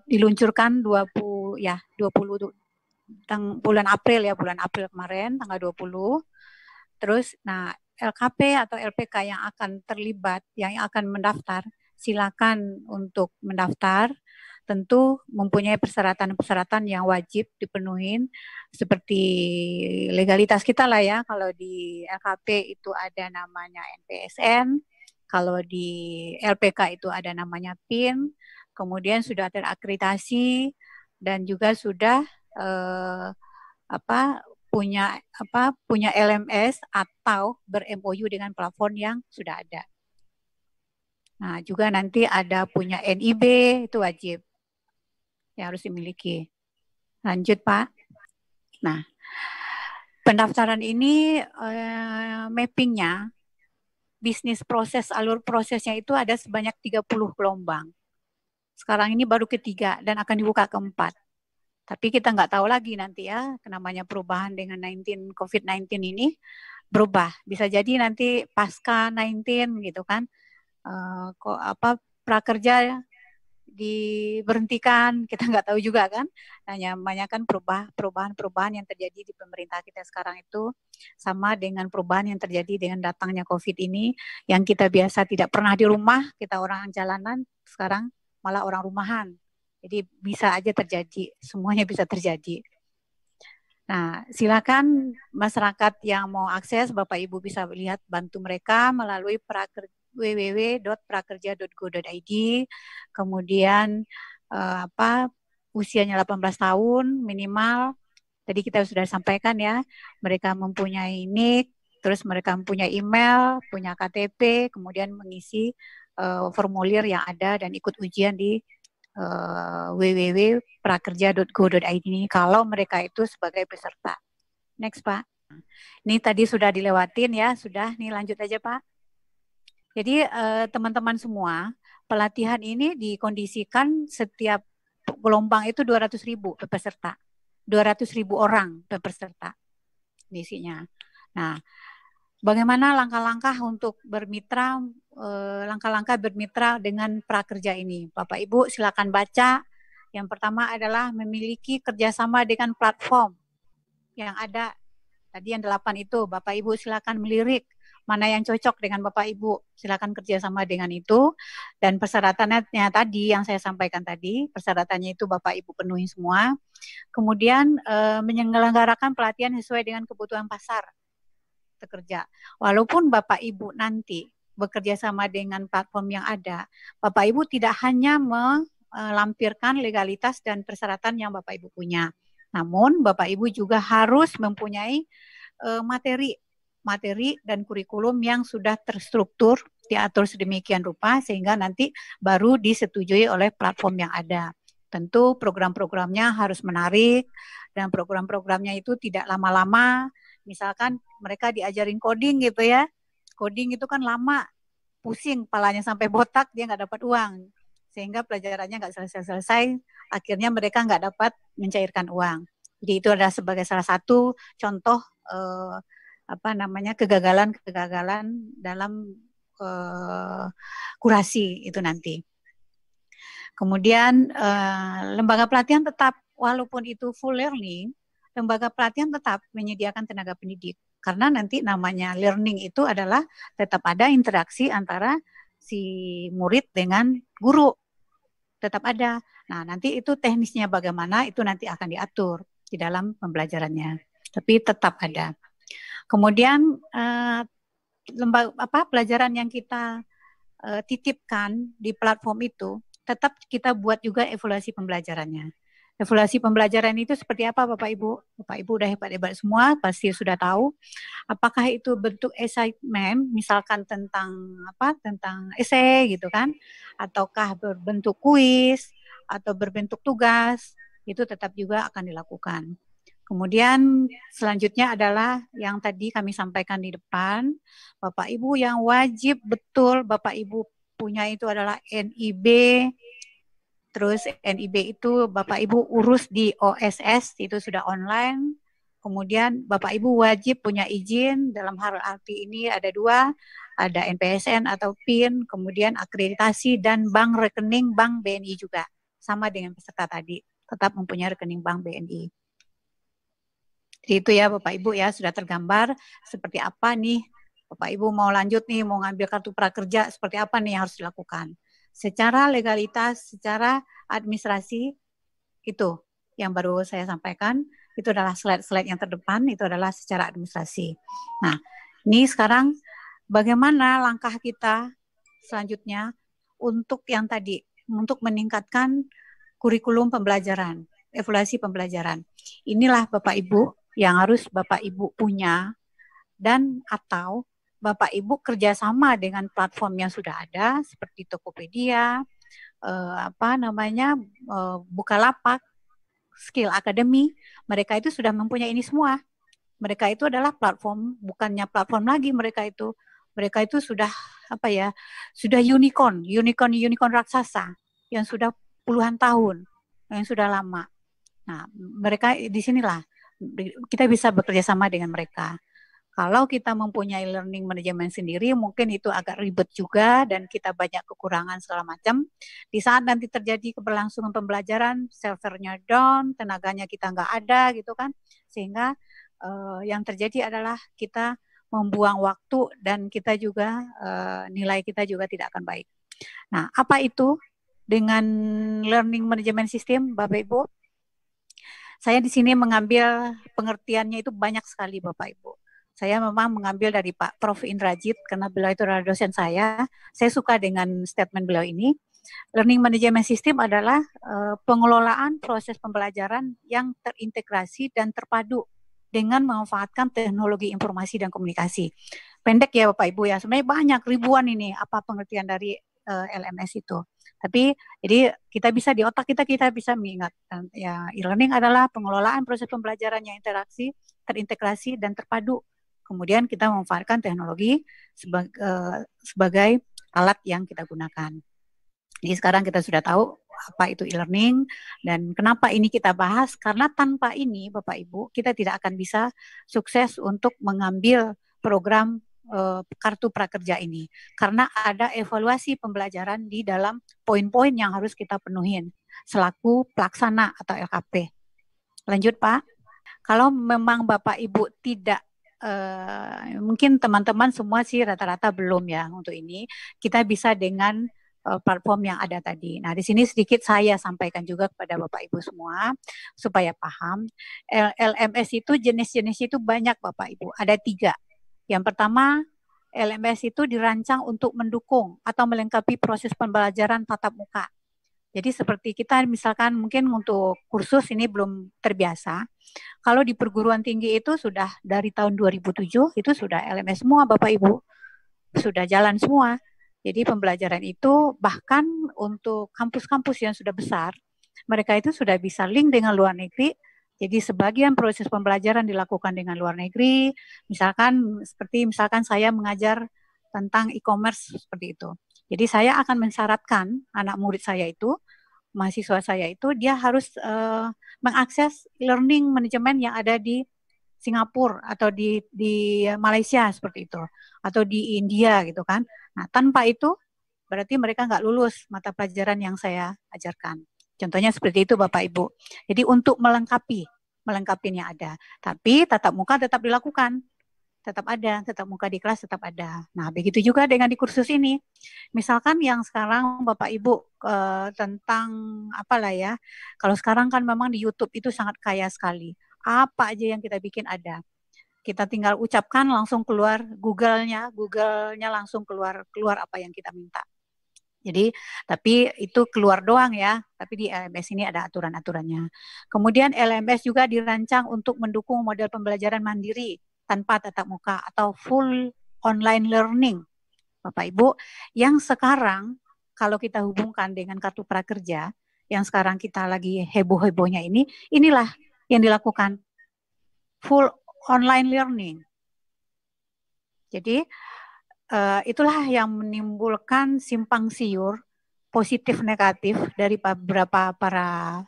S2: diluncurkan 20 bulan April kemarin tanggal 20. Terus LKP atau LPK yang akan terlibat, yang akan mendaftar, silakan untuk mendaftar. Tentu mempunyai persyaratan-persyaratan yang wajib dipenuhi seperti legalitas kita lah ya. Kalau di LKP itu ada namanya NPSN. Kalau di LPK itu ada namanya PIN, kemudian sudah terakreditasi dan juga sudah punya LMS atau ber-MOU dengan platform yang sudah ada. Nah, juga nanti ada punya NIB, itu wajib yang harus dimiliki. Lanjut Pak. Nah, pendaftaran ini mappingnya bisnis proses, alur prosesnya itu ada sebanyak 30 gelombang. Sekarang ini baru ketiga dan akan dibuka keempat. Tapi kita nggak tahu lagi nanti ya, namanya perubahan dengan COVID-19 ini berubah. Bisa jadi nanti pasca 19 gitu kan, prakerja diberhentikan, kita nggak tahu juga kan. Hanya kan perubahan-perubahan yang terjadi di pemerintah kita sekarang itu sama dengan perubahan yang terjadi dengan datangnya COVID ini, yang kita biasa tidak pernah di rumah, kita orang jalanan, sekarang malah orang rumahan. Jadi bisa aja terjadi, semuanya bisa terjadi. Nah, silakan masyarakat yang mau akses, Bapak Ibu bisa lihat, bantu mereka melalui www.prakerja.go.id. Kemudian usianya 18 tahun minimal. Tadi kita sudah sampaikan ya, mereka mempunyai NIK, terus mereka mempunyai email, punya KTP, kemudian mengisi formulir yang ada dan ikut ujian di www.prakerja.go.id ini kalau mereka itu sebagai peserta. Next Pak. Ini tadi sudah dilewatin ya, sudah. Nih lanjut aja Pak. Jadi teman-teman semua, pelatihan ini dikondisikan setiap gelombang itu 200.000 per peserta. 200.000 orang per peserta isinya. Nah, bagaimana langkah-langkah untuk bermitra, langkah-langkah bermitra dengan prakerja ini. Bapak Ibu silakan baca. Yang pertama adalah memiliki kerjasama dengan platform yang ada. Tadi yang 8 itu, Bapak Ibu silakan melirik mana yang cocok dengan Bapak Ibu. Silakan kerjasama dengan itu. Dan persyaratannya tadi yang saya sampaikan tadi, persyaratannya itu Bapak Ibu penuhi semua. Kemudian menyelenggarakan pelatihan sesuai dengan kebutuhan pasar pekerja. Walaupun Bapak Ibu nanti bekerja sama dengan platform yang ada, Bapak Ibu tidak hanya melampirkan legalitas dan persyaratan yang Bapak Ibu punya. Namun Bapak Ibu juga harus mempunyai materi dan kurikulum yang sudah terstruktur, diatur sedemikian rupa sehingga nanti baru disetujui oleh platform yang ada. Tentu program-programnya harus menarik dan program-programnya itu tidak lama-lama. Misalkan mereka diajarin coding gitu ya, coding itu kan lama, pusing kepalanya sampai botak, dia nggak dapat uang. Sehingga pelajarannya nggak selesai-selesai, akhirnya mereka nggak dapat mencairkan uang. Jadi itu adalah sebagai salah satu contoh kegagalan dalam kurasi itu nanti. Kemudian lembaga pelatihan tetap, walaupun itu full learning, lembaga pelatihan tetap menyediakan tenaga pendidik. Karena nanti namanya learning itu adalah tetap ada interaksi antara si murid dengan guru. Tetap ada. Nah, nanti itu teknisnya bagaimana, itu nanti akan diatur di dalam pembelajarannya. Tapi tetap ada. Kemudian pelajaran yang kita titipkan di platform itu, tetap kita buat juga evaluasi pembelajarannya. Evaluasi pembelajaran itu seperti apa Bapak Ibu? Bapak Ibu udah hebat-hebat semua, pasti sudah tahu. Apakah itu bentuk assignment, misalkan tentang esai gitu kan? Ataukah berbentuk kuis atau berbentuk tugas, itu tetap juga akan dilakukan. Kemudian selanjutnya adalah yang tadi kami sampaikan di depan, Bapak Ibu yang wajib betul Bapak Ibu punya itu adalah NIB, terus NIB itu Bapak Ibu urus di OSS, itu sudah online. Kemudian Bapak Ibu wajib punya izin, dalam hal arti ini ada 2, ada NPSN atau PIN, kemudian akreditasi dan bank rekening bank BNI juga. Sama dengan peserta tadi, tetap mempunyai rekening bank BNI. Jadi itu ya Bapak Ibu ya, sudah tergambar seperti apa nih Bapak Ibu mau lanjut nih, mau ngambil kartu prakerja, seperti apa nih yang harus dilakukan. Secara legalitas, secara administrasi, itu yang baru saya sampaikan, itu adalah slide-slide yang terdepan, itu adalah secara administrasi. Nah, ini sekarang bagaimana langkah kita selanjutnya untuk yang tadi, untuk meningkatkan kurikulum pembelajaran, evaluasi pembelajaran. Inilah Bapak Ibu yang harus Bapak Ibu punya, dan atau Bapak Ibu kerjasama dengan platform yang sudah ada seperti Tokopedia, Bukalapak, Skill Academy, mereka itu sudah mempunyai ini semua. Mereka itu adalah platform, bukannya platform lagi mereka itu sudah sudah unicorn raksasa yang sudah puluhan tahun, yang sudah lama. Nah, mereka di sinilah kita bisa bekerja sama dengan mereka. Kalau kita mempunyai learning management sendiri, mungkin itu agak ribet juga dan kita banyak kekurangan segala macam. Di saat nanti terjadi keberlangsungan pembelajaran, servernya down, tenaganya kita nggak ada gitu kan, sehingga yang terjadi adalah kita membuang waktu dan kita juga nilai kita juga tidak akan baik. Nah, apa itu dengan learning management system, Bapak Ibu? Saya di sini mengambil pengertiannya itu banyak sekali Bapak Ibu. Saya memang mengambil dari Pak Prof. Indrajit karena beliau itu adalah dosen saya. Saya suka dengan statement beliau ini. Learning management system adalah pengelolaan proses pembelajaran yang terintegrasi dan terpadu dengan memanfaatkan teknologi informasi dan komunikasi. Pendek ya Bapak Ibu ya, sebenarnya banyak ribuan ini apa pengertian dari LMS itu. Tapi jadi kita bisa di otak kita bisa mengingat ya, e-learning adalah pengelolaan proses pembelajaran yang terintegrasi dan terpadu. Kemudian kita memanfaatkan teknologi sebagai alat yang kita gunakan. Jadi sekarang kita sudah tahu apa itu e-learning dan kenapa ini kita bahas, karena tanpa ini Bapak Ibu kita tidak akan bisa sukses untuk mengambil program kartu prakerja ini, karena ada evaluasi pembelajaran di dalam poin-poin yang harus kita penuhin selaku pelaksana atau LKP. Lanjut Pak. Kalau memang Bapak Ibu tidak, mungkin teman-teman semua sih rata-rata belum ya untuk ini, kita bisa dengan platform yang ada tadi. Nah, di sini sedikit saya sampaikan juga kepada Bapak Ibu semua supaya paham. LMS itu jenis-jenis itu banyak Bapak Ibu, ada 3. Yang pertama, LMS itu dirancang untuk mendukung atau melengkapi proses pembelajaran tatap muka. Jadi seperti kita misalkan mungkin untuk kursus ini belum terbiasa. Kalau di perguruan tinggi itu sudah dari tahun 2007 itu sudah LMS semua Bapak Ibu. Sudah jalan semua. Jadi pembelajaran itu bahkan untuk kampus-kampus yang sudah besar, mereka itu sudah bisa link dengan luar negeri. Jadi sebagian proses pembelajaran dilakukan dengan luar negeri. Misalkan saya mengajar tentang e-commerce seperti itu. Jadi saya akan mensyaratkan anak murid saya itu, mahasiswa saya itu, dia harus mengakses learning manajemen yang ada di Singapura atau di Malaysia seperti itu, atau di India gitu kan. Nah, tanpa itu berarti mereka nggak lulus mata pelajaran yang saya ajarkan. Contohnya seperti itu Bapak Ibu. Jadi untuk melengkapinya ada. Tapi tatap muka tetap dilakukan. Tetap ada, tatap muka di kelas tetap ada. Nah, begitu juga dengan di kursus ini. Misalkan yang sekarang Bapak Ibu tentang apalah ya. Kalau sekarang kan memang di YouTube itu sangat kaya sekali. Apa aja yang kita bikin ada. Kita tinggal ucapkan langsung keluar Google-nya langsung keluar apa yang kita minta. Jadi, tapi itu keluar doang ya, tapi di LMS ini ada aturan-aturannya. Kemudian LMS juga dirancang untuk mendukung model pembelajaran mandiri tanpa tatap muka atau full online learning. Bapak Ibu, yang sekarang kalau kita hubungkan dengan kartu prakerja, yang sekarang kita lagi heboh-hebohnya ini, inilah yang dilakukan. Full online learning. Jadi itulah yang menimbulkan simpang siur positif negatif dari beberapa para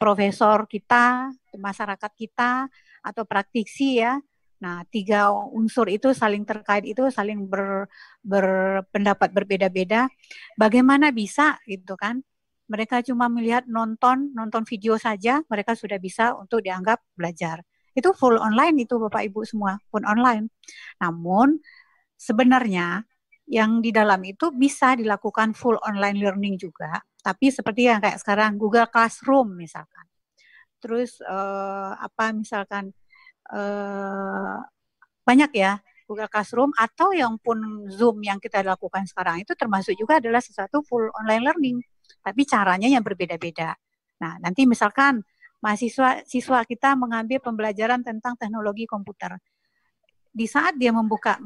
S2: profesor kita, masyarakat kita atau praktisi ya. Nah, 3 unsur itu saling terkait itu saling berpendapat berbeda-beda. Bagaimana bisa gitu kan? Mereka cuma melihat nonton video saja, mereka sudah bisa untuk dianggap belajar. Itu full online itu Bapak Ibu semua, full online. Namun sebenarnya yang di dalam itu bisa dilakukan full online learning juga, tapi seperti yang kayak sekarang Google Classroom misalkan. Terus misalkan banyak ya Google Classroom atau yang pun Zoom yang kita lakukan sekarang itu termasuk juga adalah sesuatu full online learning, tapi caranya yang berbeda-beda. Nah, nanti misalkan siswa kita mengambil pembelajaran tentang teknologi komputer. Di saat dia membuka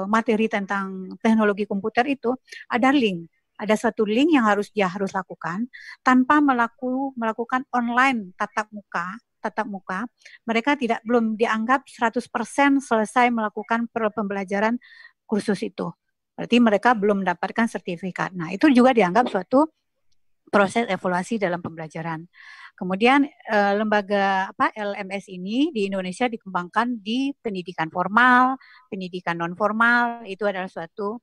S2: materi tentang teknologi komputer itu ada satu link yang dia harus lakukan tanpa melakukan online tatap muka. Mereka belum dianggap 100% selesai melakukan pembelajaran kursus itu. Berarti mereka belum mendapatkan sertifikat. Nah, itu juga dianggap suatu proses evaluasi dalam pembelajaran. Kemudian lembaga LMS ini di Indonesia dikembangkan di pendidikan formal, pendidikan non formal, itu adalah suatu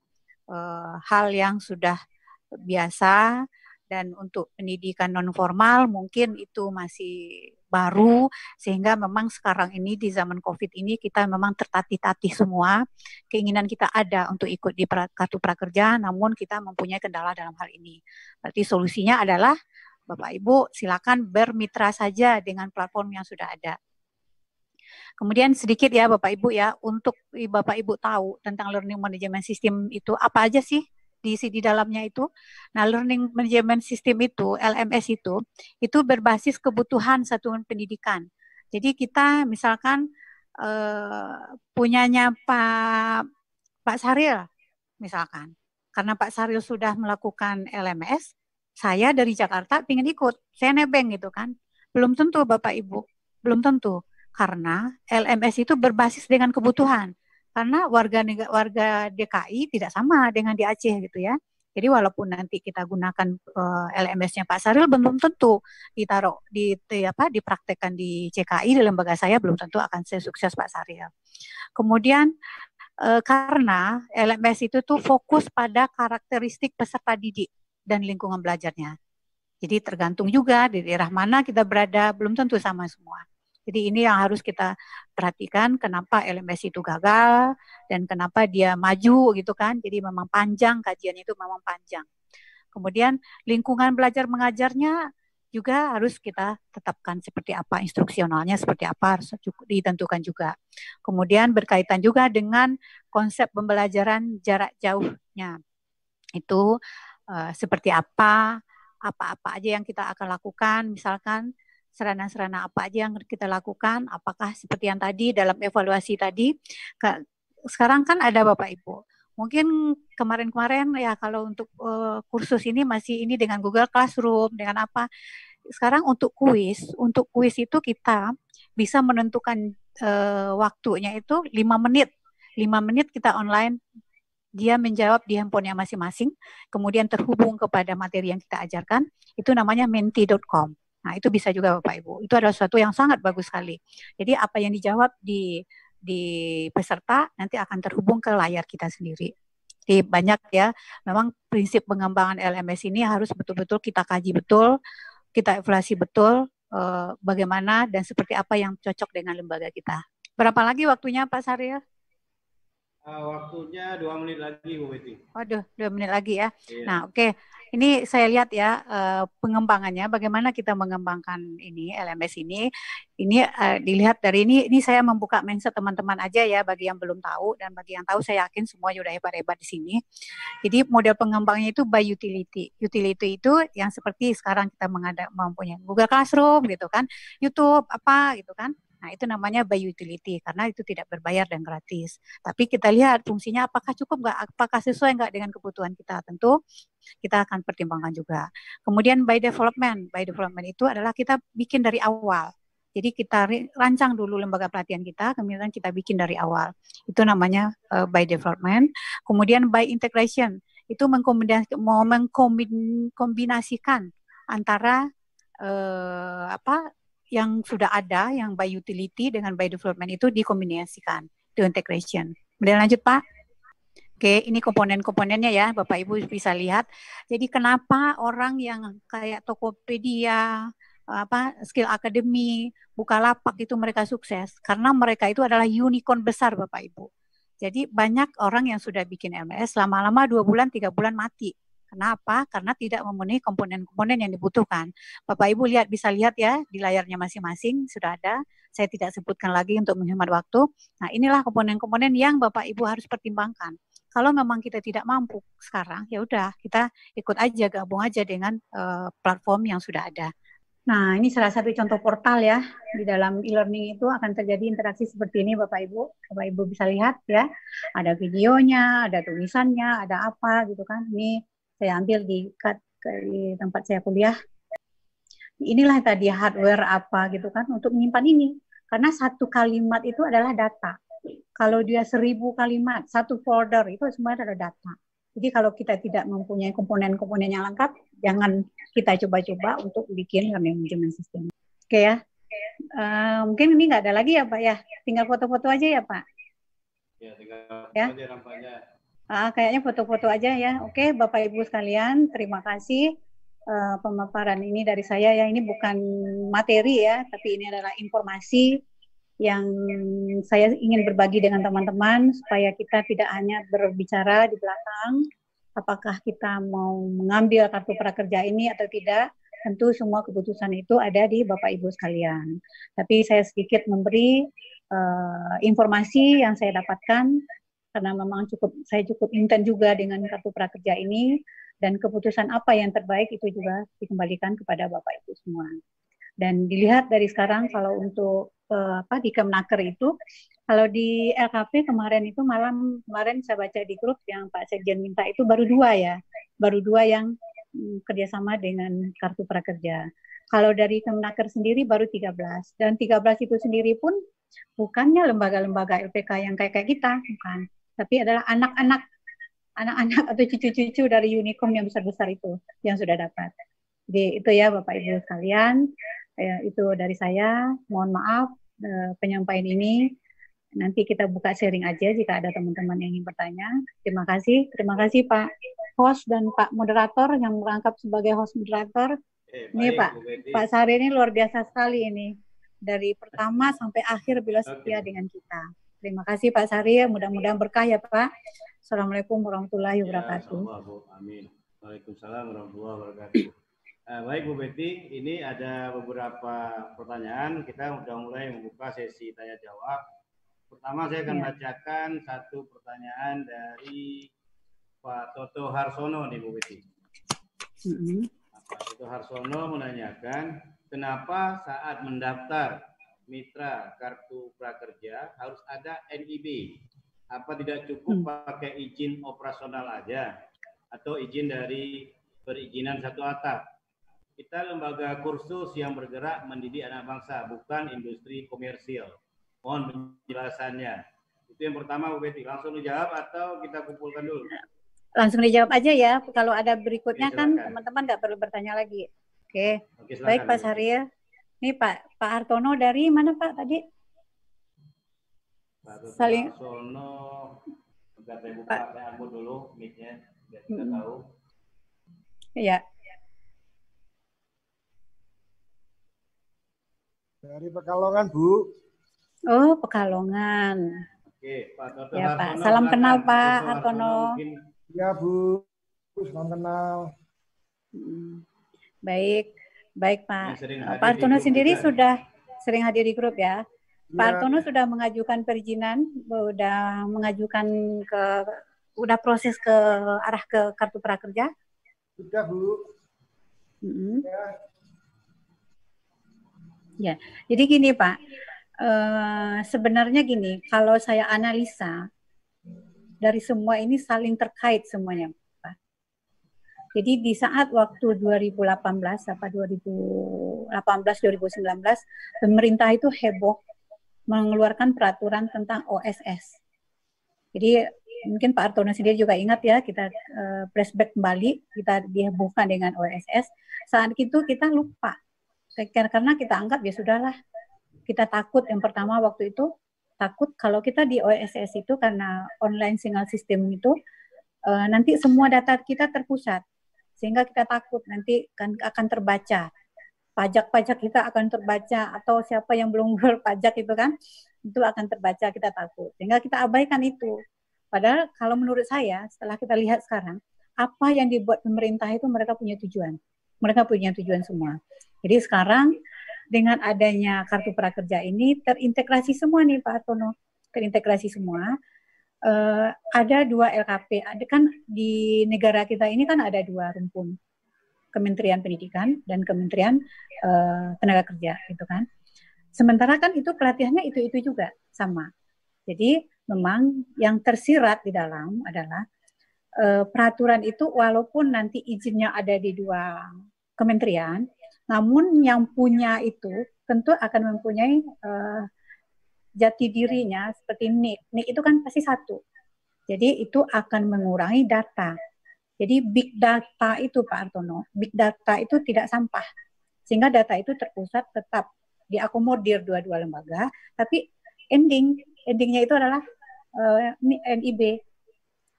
S2: hal yang sudah biasa, dan untuk pendidikan non formal mungkin itu masih baru, sehingga memang sekarang ini di zaman COVID ini kita memang tertatih-tatih semua. Keinginan kita ada untuk ikut di kartu prakerja, namun kita mempunyai kendala dalam hal ini. Berarti solusinya adalah Bapak Ibu silakan bermitra saja dengan platform yang sudah ada. Kemudian sedikit ya Bapak Ibu ya, untuk Bapak Ibu tahu tentang learning management system itu apa aja sih di dalamnya itu. Nah, learning management system itu, LMS itu berbasis kebutuhan satuan pendidikan. Jadi kita misalkan punyanya Pak Saril misalkan, karena Pak Saril sudah melakukan LMS, saya dari Jakarta ingin ikut, saya nebeng gitu kan. Belum tentu Bapak Ibu, belum tentu. Karena LMS itu berbasis dengan kebutuhan. Karena warga DKI tidak sama dengan di Aceh gitu ya. Jadi walaupun nanti kita gunakan LMS-nya Pak Saril, belum tentu ditaruh dipraktekkan di CKI di lembaga saya, belum tentu akan sesukses Pak Saril. Kemudian karena LMS itu tuh fokus pada karakteristik peserta didik dan lingkungan belajarnya. Jadi tergantung juga di daerah mana kita berada, belum tentu sama semua. Jadi ini yang harus kita perhatikan, kenapa LMS itu gagal dan kenapa dia maju gitu kan. Jadi memang panjang, kajian itu memang panjang. Kemudian lingkungan belajar mengajarnya juga harus kita tetapkan seperti apa, instruksionalnya seperti apa, harus ditentukan juga. Kemudian berkaitan juga dengan konsep pembelajaran jarak jauhnya. Itu seperti apa aja yang kita akan lakukan, misalkan sarana-sarana apa aja yang kita lakukan, apakah seperti yang tadi dalam evaluasi tadi, sekarang kan ada Bapak Ibu, mungkin kemarin-kemarin ya kalau untuk kursus ini masih ini dengan Google Classroom, dengan apa, sekarang untuk kuis itu kita bisa menentukan waktunya itu 5 menit, 5 menit kita online, dia menjawab di handphonenya masing-masing, kemudian terhubung kepada materi yang kita ajarkan, itu namanya menti.com. Nah, itu bisa juga Bapak Ibu. Itu adalah sesuatu yang sangat bagus sekali. Jadi apa yang dijawab di peserta nanti akan terhubung ke layar kita sendiri. Jadi banyak ya, memang prinsip pengembangan LMS ini harus betul-betul kita kaji betul, kita evaluasi betul bagaimana dan seperti apa yang cocok dengan lembaga kita. Berapa lagi waktunya Pak Saril?
S1: Waktunya 2 menit lagi Bu Betty.
S2: Waduh, 2 menit lagi ya.
S1: Iya.
S2: Nah, oke. Ini saya lihat ya pengembangannya, bagaimana kita mengembangkan ini LMS ini. Ini dilihat dari ini saya membuka mindset teman-teman aja ya bagi yang belum tahu, dan bagi yang tahu saya yakin semua sudah hebat-hebat di sini. Jadi model pengembangnya itu by utility. Utility itu yang seperti sekarang kita mempunyai Google Classroom gitu kan, YouTube apa gitu kan. Nah, itu namanya by utility karena itu tidak berbayar dan gratis. Tapi kita lihat fungsinya apakah cukup nggak, apakah sesuai nggak dengan kebutuhan kita. Tentu kita akan pertimbangkan juga. Kemudian by development. By development itu adalah kita bikin dari awal. Jadi kita rancang dulu lembaga pelatihan kita, kemudian kita bikin dari awal. Itu namanya by development. Kemudian by integration. Itu mengkombinasikan antara yang sudah ada, yang by utility dengan by development itu dikombinasikan, itu integration. Kemudian lanjut Pak. Oke, ini komponen-komponennya ya, Bapak Ibu bisa lihat. Jadi kenapa orang yang kayak Tokopedia, Skill Academy, Bukalapak itu mereka sukses? Karena mereka itu adalah unicorn besar Bapak Ibu. Jadi banyak orang yang sudah bikin LMS, lama-lama 2 bulan, 3 bulan mati. Kenapa? Karena tidak memenuhi komponen-komponen yang dibutuhkan. Bapak Ibu bisa lihat ya di layarnya masing-masing sudah ada. Saya tidak sebutkan lagi untuk menghemat waktu. Nah, inilah komponen-komponen yang Bapak Ibu harus pertimbangkan. Kalau memang kita tidak mampu sekarang, ya udah kita ikut aja, gabung aja dengan platform yang sudah ada. Nah, ini salah satu contoh portal ya. Di dalam e-learning itu akan terjadi interaksi seperti ini Bapak Ibu. Bapak Ibu bisa lihat ya. Ada videonya, ada tulisannya, ada apa gitu kan. Ini saya ambil di tempat saya kuliah. Inilah tadi hardware apa gitu kan untuk menyimpan ini. Karena satu kalimat itu adalah data. Kalau dia 1000 kalimat, satu folder itu semua adalah data. Jadi kalau kita tidak mempunyai komponen-komponen yang lengkap, jangan kita coba-coba untuk bikin learning management system. Oke ya. Mungkin ini nggak ada lagi ya Pak ya. Tinggal foto-foto aja ya Pak.
S1: Ya, tinggal
S2: ya.
S1: aja nampaknya.
S2: Kayaknya foto-foto aja ya. Oke, Bapak Ibu sekalian, terima kasih pemaparan ini dari saya ya. Ini bukan materi ya, tapi ini adalah informasi yang saya ingin berbagi dengan teman-teman supaya kita tidak hanya berbicara di belakang apakah kita mau mengambil kartu prakerja ini atau tidak. Tentu semua keputusan itu ada di Bapak Ibu sekalian. Tapi saya sedikit memberi informasi yang saya dapatkan karena memang saya cukup intent juga dengan kartu prakerja ini, dan keputusan apa yang terbaik itu juga dikembalikan kepada Bapak Ibu semua. Dan dilihat dari sekarang kalau untuk di Kemnaker itu, kalau di LKP kemarin itu kemarin saya baca di grup yang Pak Sekjen minta itu baru 2 ya, baru 2 yang kerjasama dengan kartu prakerja. Kalau dari Kemnaker sendiri baru 13, dan 13 itu sendiri pun bukannya lembaga-lembaga LPK yang kayak kita, bukan. Tapi adalah anak-anak atau cucu-cucu dari unicorn yang besar-besar itu yang sudah dapat. Jadi itu ya Bapak Ibu sekalian, itu dari saya. Mohon maaf penyampaian ini. Nanti kita buka sharing aja jika ada teman-teman yang ingin bertanya. Terima kasih Pak host dan Pak moderator yang merangkap sebagai host moderator. Ini Pak Sari ini luar biasa sekali ini. Dari pertama sampai akhir beliau setia dengan kita. Terima kasih Pak Sari, mudah-mudahan berkah ya Pak. Assalamualaikum warahmatullahi wabarakatuh.
S1: Amin. Waalaikumsalam warahmatullahi wabarakatuh. Baik Bu Betty, ini ada beberapa pertanyaan. Kita sudah mulai membuka sesi tanya jawab. Pertama saya akan bacakan satu pertanyaan dari Pak Toto Harsono nih Bu Betty. Pak Toto Harsono menanyakan, kenapa saat mendaftar mitra kartu prakerja harus ada NIB? Apa tidak cukup pakai izin operasional aja atau izin dari perizinan satu atap? Kita lembaga kursus yang bergerak mendidik anak bangsa, bukan industri komersial. Mohon penjelasannya. Itu yang pertama Bu Betty. Langsung dijawab atau kita kumpulkan dulu?
S2: Langsung dijawab aja ya. Kalau ada berikutnya kan teman-teman nggak perlu bertanya lagi. Oke. Baik Pak Syahrial. Ini Pak Hartono dari mana Pak tadi?
S1: Pak Hartono. Bentar saya buka saya dulu mic-nya biar kita tahu.
S2: Iya.
S4: Dari Pekalongan Bu.
S2: Oh, Pekalongan.
S1: Oke, Pak Toto
S2: ya,
S1: Hartono.
S2: Pak. Salam kenal Pak Hartono.
S4: Ya, Bu. Salam kenal.
S2: Baik Pak. Pak Hartono sendiri sudah sering hadir di grup ya. Pak Hartono sudah mengajukan perizinan, sudah mengajukan udah proses ke arah ke kartu prakerja?
S4: Sudah, Bu.
S2: Ya, jadi gini Pak. Sebenarnya gini, kalau saya analisa dari semua ini saling terkait semuanya, Pak. Jadi di saat waktu 2018 2019 pemerintah itu heboh mengeluarkan peraturan tentang OSS. Jadi mungkin Pak Hartono sendiri juga ingat ya, kita flashback kembali, kita dihebohkan dengan OSS. Saat itu kita lupa karena kita anggap ya sudahlah. Kita takut yang pertama waktu itu, takut kalau kita di OSS itu karena online single system itu, nanti semua data kita terpusat. Sehingga kita takut nanti akan terbaca. Pajak-pajak kita akan terbaca, atau siapa yang belum berpajak itu kan, itu akan terbaca, kita takut. Sehingga kita abaikan itu. Padahal kalau menurut saya, setelah kita lihat sekarang, apa yang dibuat pemerintah itu mereka punya tujuan. Mereka punya tujuan semua. Jadi sekarang, dengan adanya kartu prakerja ini terintegrasi semua nih Pak Hartono, terintegrasi semua. Ada 2 LKP, ada kan di negara kita ini kan ada 2 rumpun, Kementerian Pendidikan dan Kementerian Tenaga Kerja, gitu kan. Sementara kan itu pelatihannya itu juga sama. Jadi memang yang tersirat di dalam adalah peraturan itu walaupun nanti izinnya ada di 2 kementerian, namun yang punya itu tentu akan mempunyai jati dirinya seperti NIK. NIK itu kan pasti satu. Jadi itu akan mengurangi data. Jadi big data itu Pak Hartono, big data itu tidak sampah. Sehingga data itu terpusat tetap diakomodir 2 lembaga, tapi endingnya itu adalah NIB.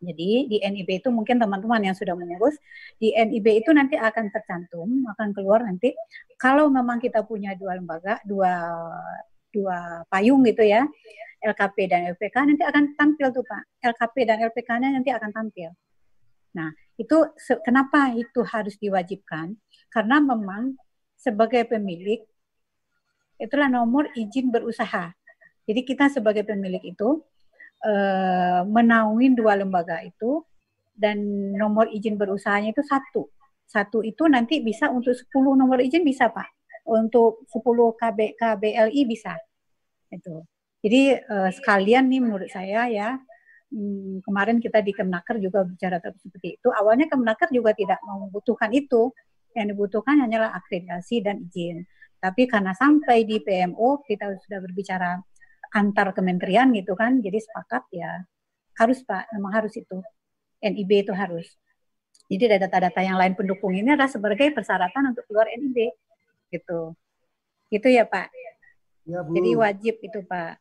S2: Jadi di NIB itu mungkin teman-teman yang sudah mengurus, di NIB itu nanti akan tercantum, akan keluar nanti kalau memang kita punya 2 lembaga, dua payung gitu ya, LKP dan LPK nanti akan tampil tuh Pak. LKP dan LPK-nya nanti akan tampil. Nah, itu kenapa itu harus diwajibkan? Karena memang sebagai pemilik itulah nomor izin berusaha. Jadi kita sebagai pemilik itu menaungi 2 lembaga itu dan nomor izin berusahanya itu 1. 1 itu nanti bisa untuk 10 nomor izin bisa Pak. Untuk 10 KBLI bisa. Itu. Jadi sekalian nih menurut saya ya, kemarin kita di Kemenaker juga bicara seperti itu. Awalnya Kemenaker juga tidak membutuhkan itu. Yang dibutuhkan hanyalah akreditasi dan izin. Tapi karena sampai di PMO kita sudah berbicara antar kementerian gitu kan, jadi sepakat ya harus Pak, memang harus itu. NIB itu harus. Jadi data-data yang lain pendukung ini adalah sebagai persyaratan untuk keluar NIB. Gitu. Gitu ya Pak.
S4: Ya, Bu.
S2: Jadi wajib itu Pak.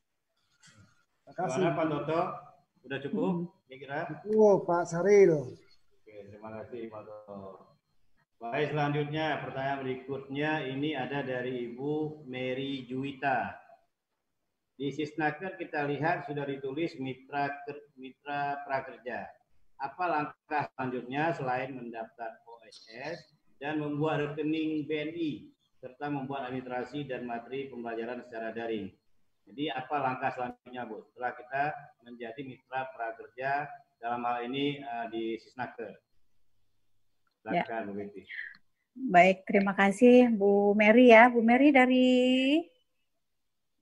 S4: Terima kasih.
S1: Gimana Pak Toto? Udah cukup? Kira-kira?
S4: Cukup, Pak Saril.
S1: Oke, terima kasih Pak Toto. Baik, selanjutnya pertanyaan berikutnya ini ada dari Ibu Mary Juwita. Di Sisnaker kita lihat sudah ditulis mitra prakerja. Apa langkah selanjutnya selain mendaftar OSS dan membuat rekening BNI serta membuat administrasi dan materi pembelajaran secara daring? Jadi apa langkah selanjutnya Bu setelah kita menjadi mitra prakerja dalam hal ini di Sisnaker? Silakan Bu Betty.
S2: Baik, terima kasih Bu Mary ya. Bu Mary dari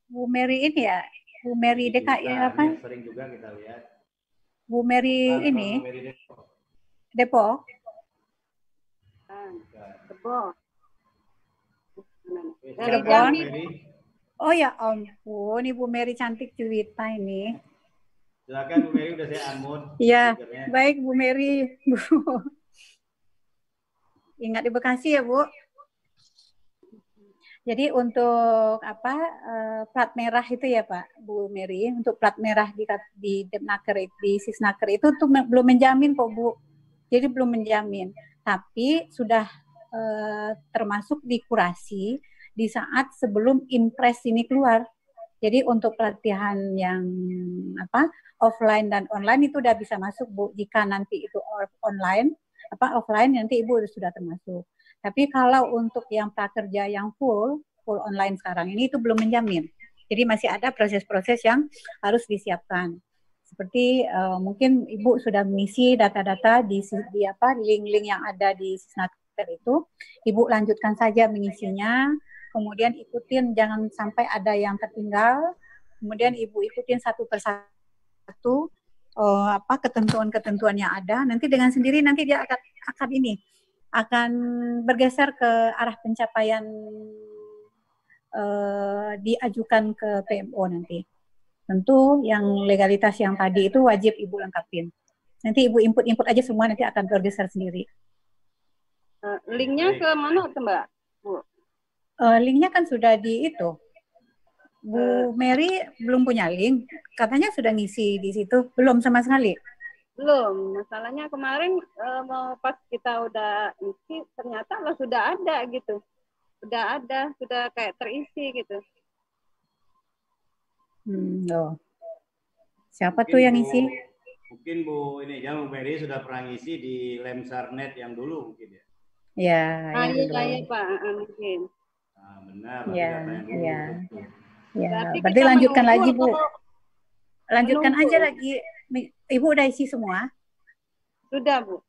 S2: Bu Mary ini ya. Bu Mary DKI apa?
S1: Sering juga kita lihat.
S2: Bu Mary ini.
S1: Bu Mary Depok.
S2: Depok.
S5: Depok.
S2: Cirebon. Oh ya ampun, Ibu Mary cantik Juwita ini.
S1: Silakan Bu Mary, udah saya unmute.
S2: Iya, baik Bu Mary. Bu. Ingat di Bekasi ya Bu. Jadi untuk apa plat merah itu ya Pak Bu Mary, untuk plat merah di Depnaker, di Sisnaker itu tuh belum menjamin kok Bu. Jadi belum menjamin, tapi sudah termasuk di kurasi di saat sebelum impres ini keluar. Jadi untuk pelatihan yang apa offline dan online itu udah bisa masuk Bu. Jika nanti itu online offline nanti Ibu sudah termasuk. Tapi kalau untuk yang prakerja yang full online sekarang ini itu belum menjamin. Jadi masih ada proses-proses yang harus disiapkan. Seperti mungkin Ibu sudah mengisi data-data di link-link yang ada di Sisnaker itu, Ibu lanjutkan saja mengisinya, kemudian ikutin jangan sampai ada yang tertinggal, kemudian Ibu ikutin satu persatu ketentuan-ketentuan yang ada, nanti dengan sendiri nanti dia akan bergeser ke arah pencapaian diajukan ke PMO nanti. Tentu yang legalitas yang tadi itu wajib Ibu lengkapin. Nanti Ibu input aja semua nanti akan bergeser sendiri.
S5: Linknya ke mana tuh Mbak? Bu?
S2: Linknya kan sudah di itu. Bu Mary belum punya link, katanya sudah ngisi di situ, belum sama sekali.
S5: Belum, masalahnya kemarin mau pas kita udah isi ternyata sudah ada gitu. Sudah kayak terisi gitu.
S2: Siapa
S1: mungkin
S2: tuh yang
S1: Bu,
S2: ngisi?
S1: Mungkin Bu Bu Mary sudah pernah ngisi di Lemsarnet yang dulu mungkin ya.
S2: Ya,
S5: iya Pak, mungkin.
S1: Nah, benar.
S2: Ya, berarti lanjutkan lagi Bu. Lanjutkan aja lagi. Ibu udah isi semua?
S5: Sudah Bu.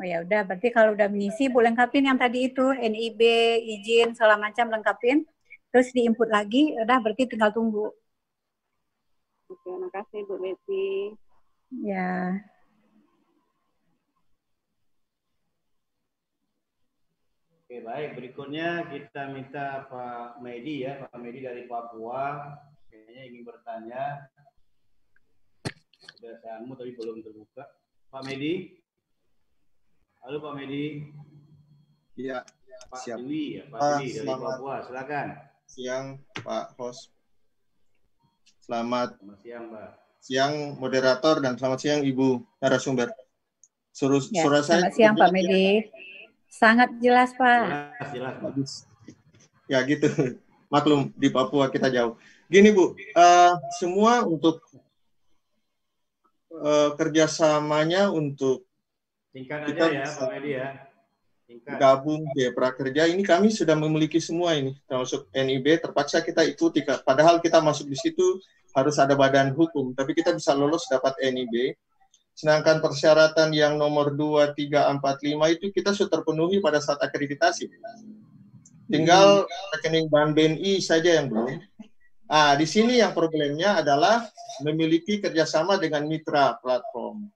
S2: Oh ya udah, berarti kalau udah mengisi Bu lengkapin yang tadi itu NIB, izin segala macam lengkapin. Terus diinput lagi, udah berarti tinggal tunggu.
S5: Oke, makasih Bu Betty.
S2: Ya.
S1: Oke, baik. Berikutnya kita minta Pak Medi ya, Pak Medi dari Papua. Kayaknya ingin bertanya. Sudah saya unmute tapi belum terbuka. Pak Medi. Halo Pak Medi.
S6: Iya.
S1: Pak
S6: Siap.
S1: Dwi ya, Pak Dwi dari Papua. Silakan.
S6: Siang Pak Host. Selamat
S1: siang Pak.
S6: Siang moderator dan selamat siang Ibu narasumber. Suara saya
S2: selamat siang Pak Medi. Sangat jelas Pak.
S1: Jelas Pak.
S6: Ya gitu. Maklum di Papua kita jauh. Gini Bu, semua untuk kerjasamanya untuk
S1: singkat aja ya Pak Medi ya.
S6: Gabung ke prakerja ini kami sudah memiliki semua ini termasuk NIB, terpaksa kita ikuti padahal kita masuk di situ harus ada badan hukum tapi kita bisa lolos dapat NIB, sedangkan persyaratan yang nomor 2, 3, 4, 5 itu kita sudah terpenuhi pada saat akreditasi, tinggal rekening bank BNI saja yang belum. Di sini yang problemnya adalah memiliki kerjasama dengan mitra platform.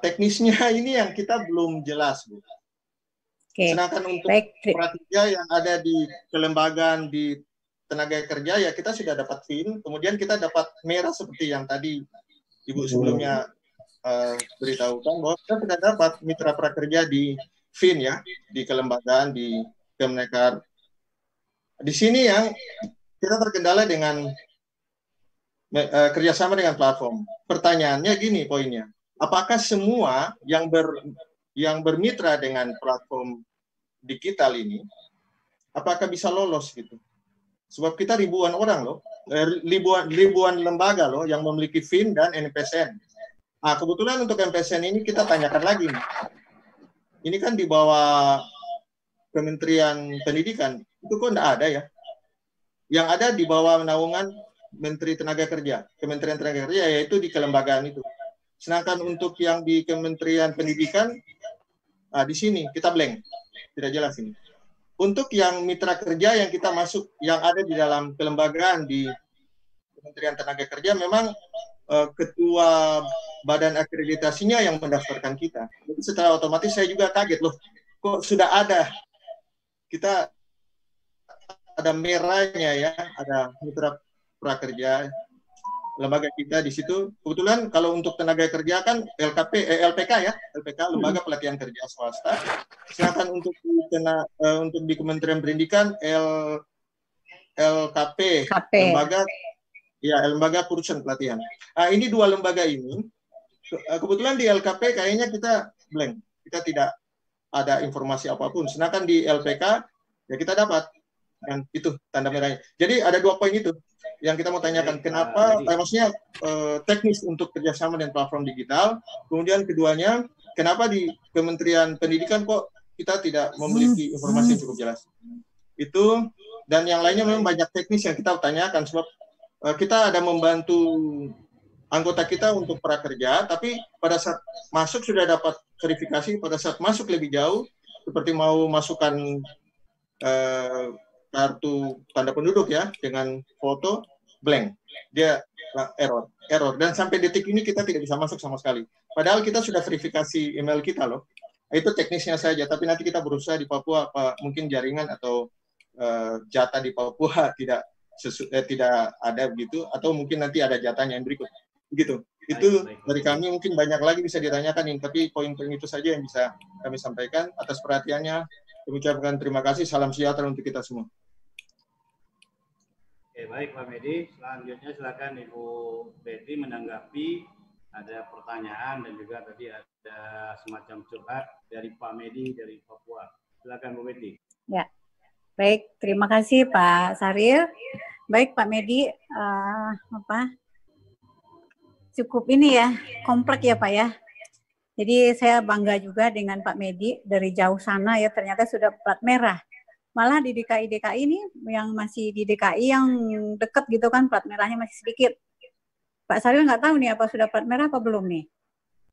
S6: Teknisnya ini yang kita belum jelas, Bu. Sedangkan untuk prakerja yang ada di kelembagaan di tenaga kerja ya kita sudah dapat PIN, kemudian kita dapat merah seperti yang tadi Ibu sebelumnya beritahukan bahwa kita sudah dapat mitra prakerja di FIN ya, di kelembagaan, di Kemenekar. Di sini yang kita terkendala dengan kerjasama dengan platform. Pertanyaannya gini poinnya, apakah semua yang bermitra dengan platform digital ini, apakah bisa lolos gitu? Sebab kita ribuan orang loh, ribuan lembaga loh yang memiliki FIN dan NPSN. Nah, kebetulan untuk MPSN ini kita tanyakan lagi nih. Ini kan di bawah Kementerian Pendidikan, itu kok enggak ada ya? Yang ada di bawah naungan Menteri Tenaga Kerja, Kementerian Tenaga Kerja, yaitu di kelembagaan itu. Sedangkan untuk yang di Kementerian Pendidikan, di sini kita blank, tidak jelas ini. Untuk yang mitra kerja yang kita masuk, yang ada di dalam kelembagaan di Kementerian Tenaga Kerja, memang ketua badan akreditasinya yang mendaftarkan kita. Jadi secara otomatis saya juga kaget loh, kok sudah ada, kita ada merahnya ya, ada mitra prakerja lembaga kita di situ. Kebetulan kalau untuk tenaga kerja kan LPK ya, LPK Lembaga Pelatihan Kerja Swasta. Sedangkan untuk di Kementerian Pendidikan LKP Lembaga Kursusan Pelatihan. Nah, ini dua lembaga ini kebetulan di LKP kayaknya kita blank, kita tidak ada informasi apapun. Sedangkan di LPK ya kita dapat yang itu tanda merahnya. Jadi ada dua poin itu yang kita mau tanyakan, kenapa, maksudnya teknis untuk kerjasama dengan platform digital, kemudian keduanya, kenapa di Kementerian Pendidikan kok kita tidak memiliki informasi yang cukup jelas. Itu, dan yang lainnya memang banyak teknis yang kita tanyakan, sebab kita ada membantu anggota kita untuk prakerja, tapi pada saat masuk sudah dapat verifikasi, pada saat masuk lebih jauh, seperti mau masukkan kartu tanda penduduk ya, dengan foto, blank, dia error, dan sampai detik ini kita tidak bisa masuk sama sekali. Padahal kita sudah verifikasi email kita loh. Itu teknisnya saja, tapi nanti kita berusaha di Papua, mungkin jaringan atau jatah di Papua tidak ada begitu, atau mungkin nanti ada jatahnya yang berikut. Begitu. Itu dari kami, mungkin banyak lagi bisa ditanyakan, tapi poin-poin itu saja yang bisa kami sampaikan. Atas perhatiannya, kami ucapkan terima kasih. Salam sejahtera untuk kita semua.
S1: Oke, baik Pak Medi. Selanjutnya silakan Ibu Betty menanggapi. Ada pertanyaan dan juga tadi ada semacam curhat dari Pak Medi dari Papua. Silakan Bu Betty.
S2: Ya, baik. Terima kasih Pak Saril. Baik Pak Medi, cukup ini ya, kompleks ya Pak ya. Jadi saya bangga juga dengan Pak Medi, dari jauh sana ya ternyata sudah plat merah. Malah di DKI ini yang masih di DKI yang dekat gitu kan, plat merahnya masih sedikit. Pak Saril nggak tahu nih apa sudah plat merah apa belum nih?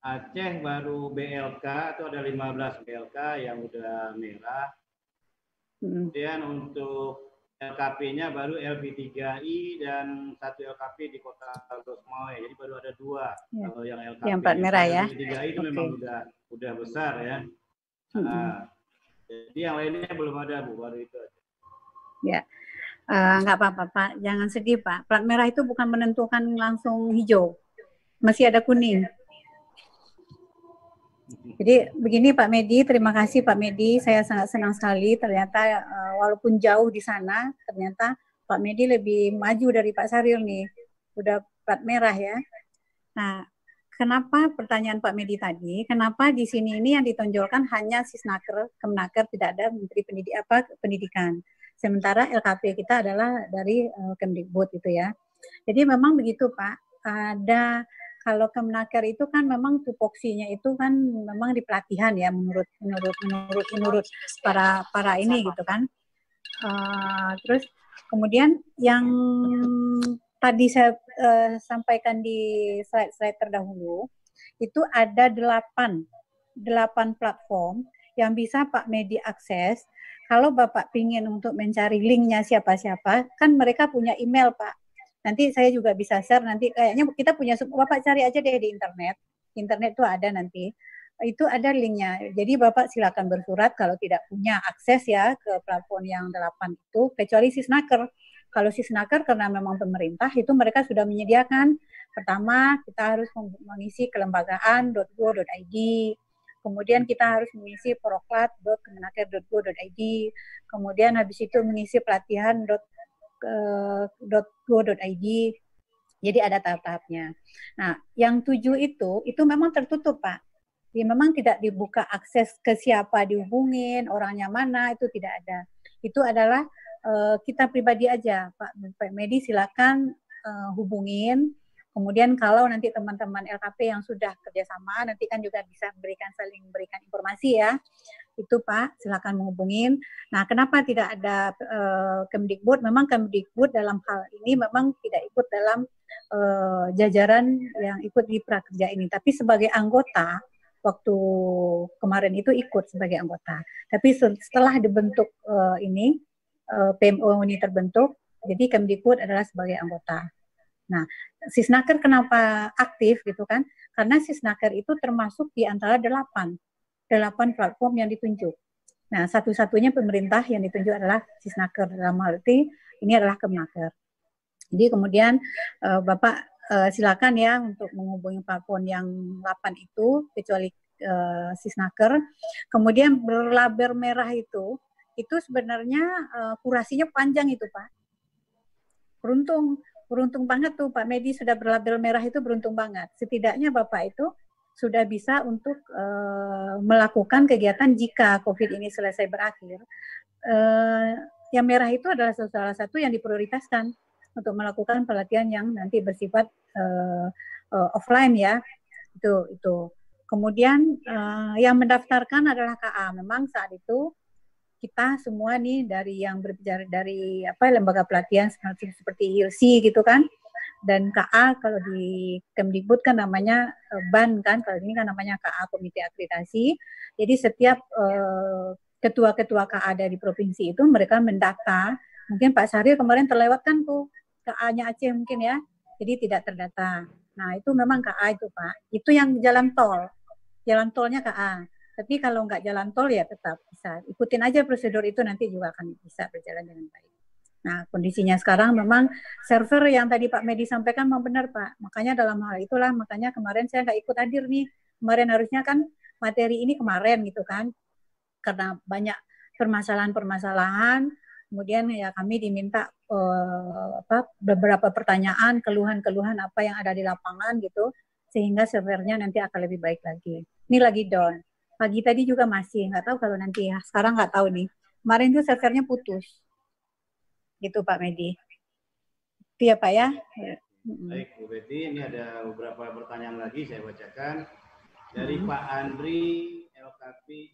S1: Aceh baru BLK, itu ada 15 BLK yang udah merah. Kemudian untuk LKP-nya baru LP3I dan 1 LKP di Kota Losmawe. Jadi baru ada 2. Ya. Kalau yang LKP
S2: yang plat merah ya.
S1: LP3I itu memang udah besar ya. Jadi yang lainnya belum ada Bu, baru itu aja.
S2: Ya, nggak apa-apa Pak, jangan sedih Pak. Plat merah itu bukan menentukan langsung hijau, masih ada kuning. Jadi begini Pak Medi, terima kasih Pak Medi, saya sangat senang sekali ternyata walaupun jauh di sana, ternyata Pak Medi lebih maju dari Pak Saril nih, udah plat merah ya. Nah, kenapa pertanyaan Pak Medi tadi, kenapa di sini ini yang ditonjolkan hanya Sisnaker, Kemenaker, tidak ada Menteri Pendidikan. Sementara LKP kita adalah dari Kemdikbud itu ya. Jadi memang begitu Pak, ada kalau Kemenaker itu kan memang tupoksinya itu kan memang di pelatihan ya menurut para ini gitu kan. Terus kemudian yang tadi saya sampaikan di slide terdahulu, itu ada 8 platform yang bisa Pak Medi akses. Kalau Bapak ingin untuk mencari linknya siapa-siapa, kan mereka punya email Pak. Nanti saya juga bisa share, nanti kayaknya kita punya, Bapak cari aja deh di internet itu ada nanti. Itu ada linknya. Jadi Bapak silakan bersurat kalau tidak punya akses ya ke platform yang 8 itu, kecuali Sisnaker. Kalau Sisnaker karena memang pemerintah itu mereka sudah menyediakan. Pertama, kita harus mengisi kelembagaan.go.id. Kemudian kita harus mengisi proklat.kemenaker.go.id. Kemudian habis itu mengisi pelatihan.go.id. Jadi ada tahap-tahapnya. Nah, yang 7 itu memang tertutup, Pak. Jadi memang tidak dibuka akses ke siapa dihubungin, orangnya mana, itu tidak ada. Itu adalah kita pribadi aja, Pak Medi silakan hubungin. Kemudian kalau nanti teman-teman LKP yang sudah kerjasama, nanti kan juga bisa saling memberikan informasi ya. Itu Pak, silakan menghubungin. Nah, kenapa tidak ada Kemdikbud? Memang Kemdikbud dalam hal ini memang tidak ikut dalam jajaran yang ikut di prakerja ini. Tapi sebagai anggota, waktu kemarin itu ikut sebagai anggota. Tapi setelah dibentuk PMO ini terbentuk, jadi Kemdikbud adalah sebagai anggota. Nah, Sisnaker kenapa aktif gitu kan? Karena Sisnaker itu termasuk di antara 8 platform yang ditunjuk. Nah, satu-satunya pemerintah yang ditunjuk adalah Sisnaker, dalam arti ini adalah Kemenaker. Jadi kemudian Bapak silakan ya untuk menghubungi platform yang 8 itu, kecuali Sisnaker. Kemudian berlabel merah itu sebenarnya kurasinya panjang itu Pak. Beruntung banget tuh Pak Medi sudah berlabel merah itu, beruntung banget. Setidaknya Bapak itu sudah bisa untuk melakukan kegiatan jika COVID ini selesai berakhir. Yang merah itu adalah salah satu yang diprioritaskan untuk melakukan pelatihan yang nanti bersifat offline ya. Itu. Kemudian yang mendaftarkan adalah KA. Memang saat itu kita semua nih dari yang berbicara dari lembaga pelatihan seperti ILC gitu kan, dan KA kalau di Kemdikbud kan namanya BAN kan, kalau ini kan namanya KA Komite Akreditasi. Jadi setiap ketua-ketua KA dari provinsi itu mereka mendata. Mungkin Pak Syahrir kemarin terlewatkan tuh KA-nya Aceh mungkin ya, jadi tidak terdata. Nah itu memang KA itu Pak, itu yang jalan tolnya KA. Tapi kalau nggak jalan tol ya tetap bisa ikutin aja prosedur itu, nanti juga akan bisa berjalan dengan baik. Nah kondisinya sekarang memang server yang tadi Pak Medi sampaikan memang benar Pak. Makanya dalam hal itulah makanya kemarin saya nggak ikut hadir nih. Kemarin harusnya kan materi ini kemarin gitu kan, karena banyak permasalahan. Kemudian ya kami diminta beberapa pertanyaan, keluhan-keluhan apa yang ada di lapangan gitu, sehingga servernya nanti akan lebih baik lagi. Ini lagi down. Pagi tadi juga masih, nggak tahu kalau nanti ya. Sekarang nggak tahu nih. Kemarin tuh servernya putus. Gitu Pak Medi. Itu ya Pak ya.
S1: Baik Bu Betty, ini ada beberapa pertanyaan lagi saya bacakan. Dari Pak Andri, LKP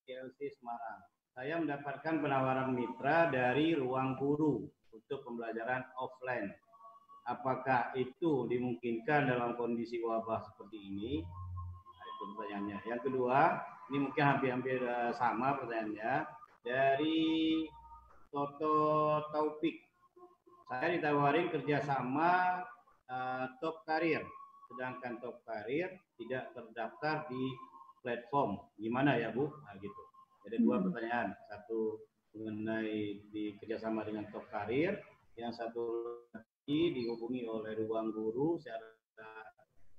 S1: ILC Semarang. Saya mendapatkan penawaran mitra dari Ruang Guru untuk pembelajaran offline. Apakah itu dimungkinkan dalam kondisi wabah seperti ini? Nah, itu pertanyaannya. Yang kedua, ini mungkin hampir-hampir sama pertanyaannya. Dari Toto Taufik. Saya ditawarin kerjasama Top Career, sedangkan Top Career tidak terdaftar di platform. Gimana ya Bu? Nah, gitu. Ada 2 pertanyaan. Satu mengenai di kerjasama dengan Top Career, yang satu lagi dihubungi oleh Ruang Guru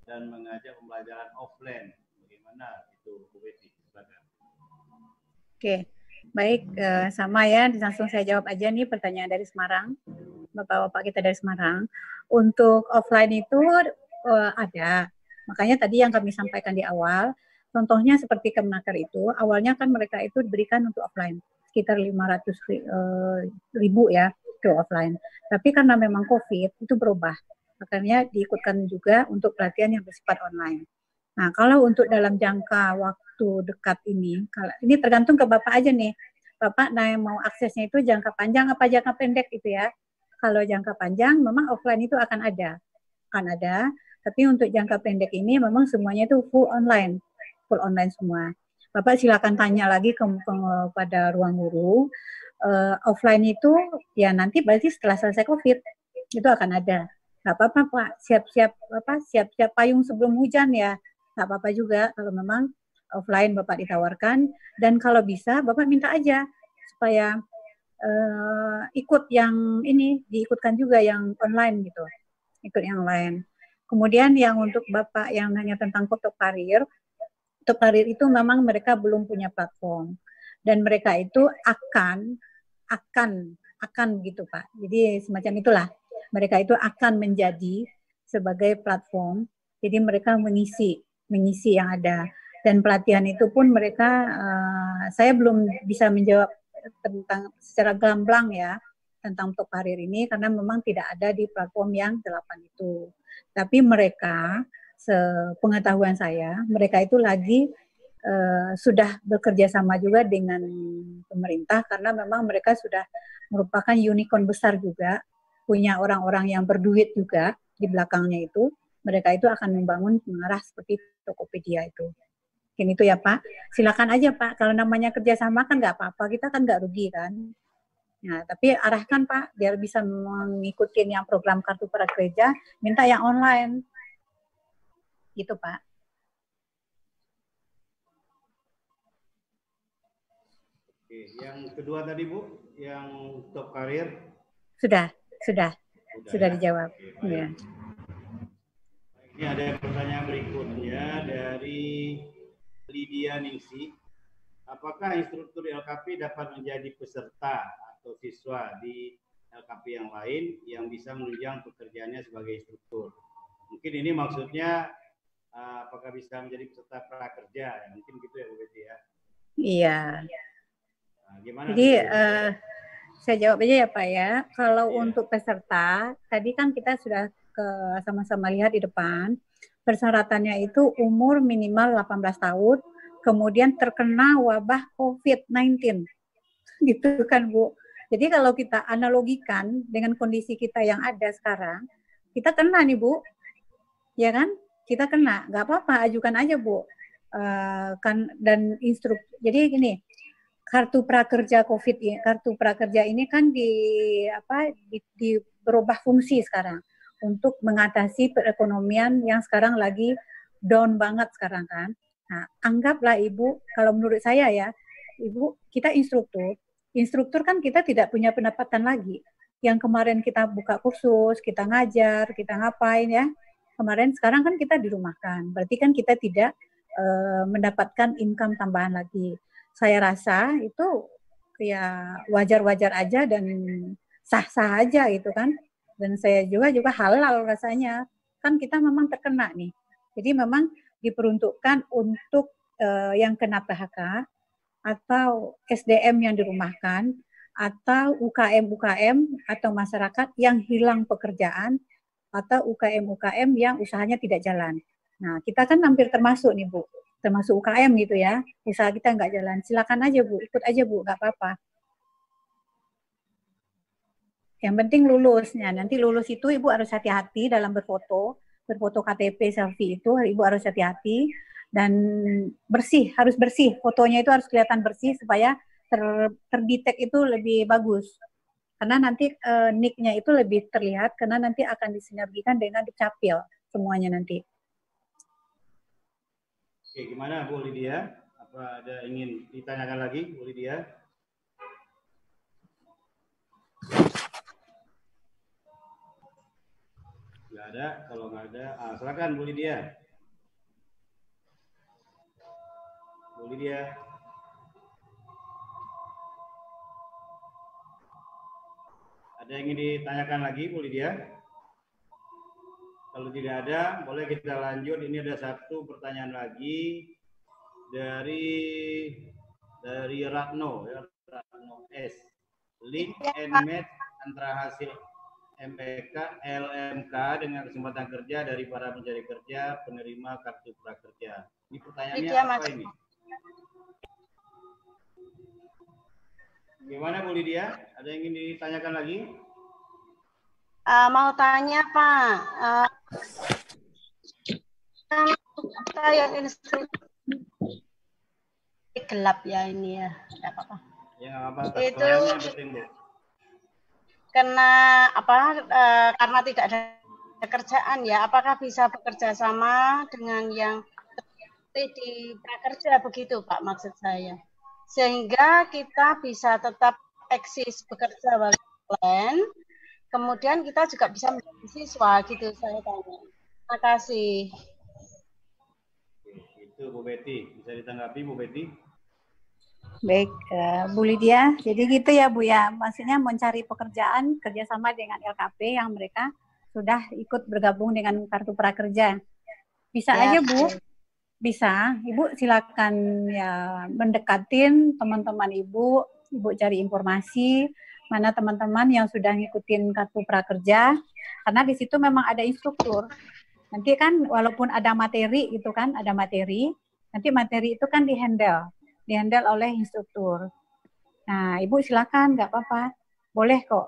S1: dan mengajak pembelajaran offline. Bagaimana itu Bu Betty?
S2: Oke, baik, sama ya, langsung saya jawab aja nih pertanyaan dari Semarang, Bapak-Bapak kita dari Semarang. Untuk offline itu ada, makanya tadi yang kami sampaikan di awal, contohnya seperti Kemenaker itu, awalnya kan mereka itu diberikan untuk offline, sekitar 500.000 ya, itu offline. Tapi karena memang COVID, itu berubah. Makanya diikutkan juga untuk pelatihan yang bersifat online. Nah, kalau untuk dalam jangka waktu dekat ini tergantung ke Bapak aja nih. Bapak mau aksesnya itu jangka panjang apa jangka pendek itu ya. Kalau jangka panjang memang offline itu akan ada. Tapi untuk jangka pendek ini memang semuanya itu full online semua. Bapak silakan tanya lagi kepada Ruang Guru. Offline itu ya nanti berarti setelah selesai COVID itu akan ada. Nggak apa-apa Pak, siap-siap payung sebelum hujan ya. Nggak apa-apa juga kalau memang offline Bapak ditawarkan, dan kalau bisa Bapak minta aja supaya ikut yang ini, diikutkan juga yang online gitu, ikut yang lain. Kemudian yang untuk Bapak yang nanya tentang top karir itu memang mereka belum punya platform dan mereka itu akan gitu Pak. Jadi semacam itulah, mereka itu akan menjadi sebagai platform. Jadi mereka mengisi yang ada, dan pelatihan itu pun mereka saya belum bisa menjawab tentang secara gamblang ya tentang top karir ini karena memang tidak ada di platform yang 8 itu. Tapi mereka, sepengetahuan saya, mereka itu lagi sudah bekerja sama juga dengan pemerintah karena memang mereka sudah merupakan unicorn besar juga, punya orang-orang yang berduit juga di belakangnya itu. Mereka itu akan membangun mengarah seperti Tokopedia itu. Mungkin itu ya Pak. Silakan aja Pak. Kalau namanya kerjasama kan nggak apa-apa. Kita kan nggak rugi kan. Nah, tapi arahkan Pak biar bisa mengikuti yang program Kartu Prakerja, minta yang online. Gitu Pak.
S1: Oke, yang kedua tadi Bu, yang top karir.
S2: Sudah ya? Dijawab.
S1: Oke,
S2: ya.
S1: Ini ada pertanyaan berikutnya dari Lydia Ningsi. Apakah instruktur LKP dapat menjadi peserta atau siswa di LKP yang lain yang bisa menunjang pekerjaannya sebagai instruktur? Mungkin ini maksudnya apakah bisa menjadi peserta prakerja? Mungkin gitu ya Bu Betty ya? Iya. Nah, gimana? Jadi
S2: saya jawab aja ya Pak ya. Kalau untuk peserta, tadi kan kita sudah sama-sama lihat di depan, persyaratannya itu umur minimal 18 tahun, kemudian terkena wabah COVID-19, gitu kan Bu. Jadi kalau kita analogikan dengan kondisi kita yang ada sekarang, kita kena nih Bu, ya kan? Kita kena, nggak apa-apa, ajukan aja Bu. Dan jadi gini, kartu prakerja COVID, kartu prakerja ini kan di berubah fungsi sekarang untuk mengatasi perekonomian yang sekarang lagi down banget sekarang kan. Nah, anggaplah Ibu, kalau menurut saya ya, Ibu, kita instruktur kan kita tidak punya pendapatan lagi. Yang kemarin kita buka kursus, kita ngajar, kita ngapain ya. Kemarin sekarang kan kita dirumahkan. Berarti kan kita tidak mendapatkan income tambahan lagi. Saya rasa itu ya wajar-wajar aja dan sah-sah aja gitu kan. Dan saya juga halal rasanya. Kan kita memang terkena nih. Jadi memang diperuntukkan untuk yang kena PHK atau SDM yang dirumahkan atau UKM atau masyarakat yang hilang pekerjaan atau UKM yang usahanya tidak jalan. Nah, kita kan hampir termasuk nih Bu. Termasuk UKM gitu ya, usaha kita nggak jalan. Silakan aja Bu, ikut aja Bu, nggak apa-apa. Yang penting lulusnya. Nanti lulus itu Ibu harus hati-hati dalam berfoto KTP selfie itu Ibu harus hati-hati dan harus bersih. Fotonya itu harus kelihatan bersih supaya terdetek itu lebih bagus. Karena nanti nick-nya itu lebih terlihat karena nanti akan disinergikan dengan dukcapil semuanya nanti.
S1: Oke, gimana Bu Lydia? Apa ada ingin ditanyakan lagi Bu Lydia? Nggak ada, kalau nggak ada, silakan Bu Lydia. Bu Lydia. Ada yang ingin ditanyakan lagi Bu Lydia? Kalau tidak ada, boleh kita lanjut. Ini ada satu pertanyaan lagi dari Ratno, ya, Ratno S. Link and match antara hasil MPK, LMK dengan kesempatan kerja dari para pencari kerja penerima kartu prakerja. Ini pertanyaannya apa ini? Gimana Bu Lydia? Ada yang ingin ditanyakan lagi?
S5: Mau tanya Pak, saya instruktur gelap ya ini ya, tidak apa-apa.
S1: Ya apa?
S5: Itu
S1: penting, Bu.
S5: karena tidak ada kerjaan ya, apakah bisa bekerja sama dengan yang di prakerja begitu Pak maksud saya, sehingga kita bisa tetap
S7: eksis bekerja plan, kemudian kita juga bisa menjadi siswa gitu saya tanya. Terima kasih.
S1: Itu Bu Betty, bisa ditanggapi Bu Betty?
S2: Baik, Bu Lydia. Jadi gitu ya Bu ya, maksudnya mencari pekerjaan kerjasama dengan LKP yang mereka sudah ikut bergabung dengan Kartu Prakerja. Bisa
S7: Ya,
S2: aja Bu, bisa. Ibu silakan ya mendekatin teman-teman Ibu cari informasi mana teman-teman yang sudah ngikutin Kartu Prakerja, karena di situ memang ada instruktur. Nanti kan walaupun ada materi gitu kan, ada materi, nanti materi itu kan dihandle oleh instruktur. Nah, Ibu silakan, nggak apa-apa, boleh kok.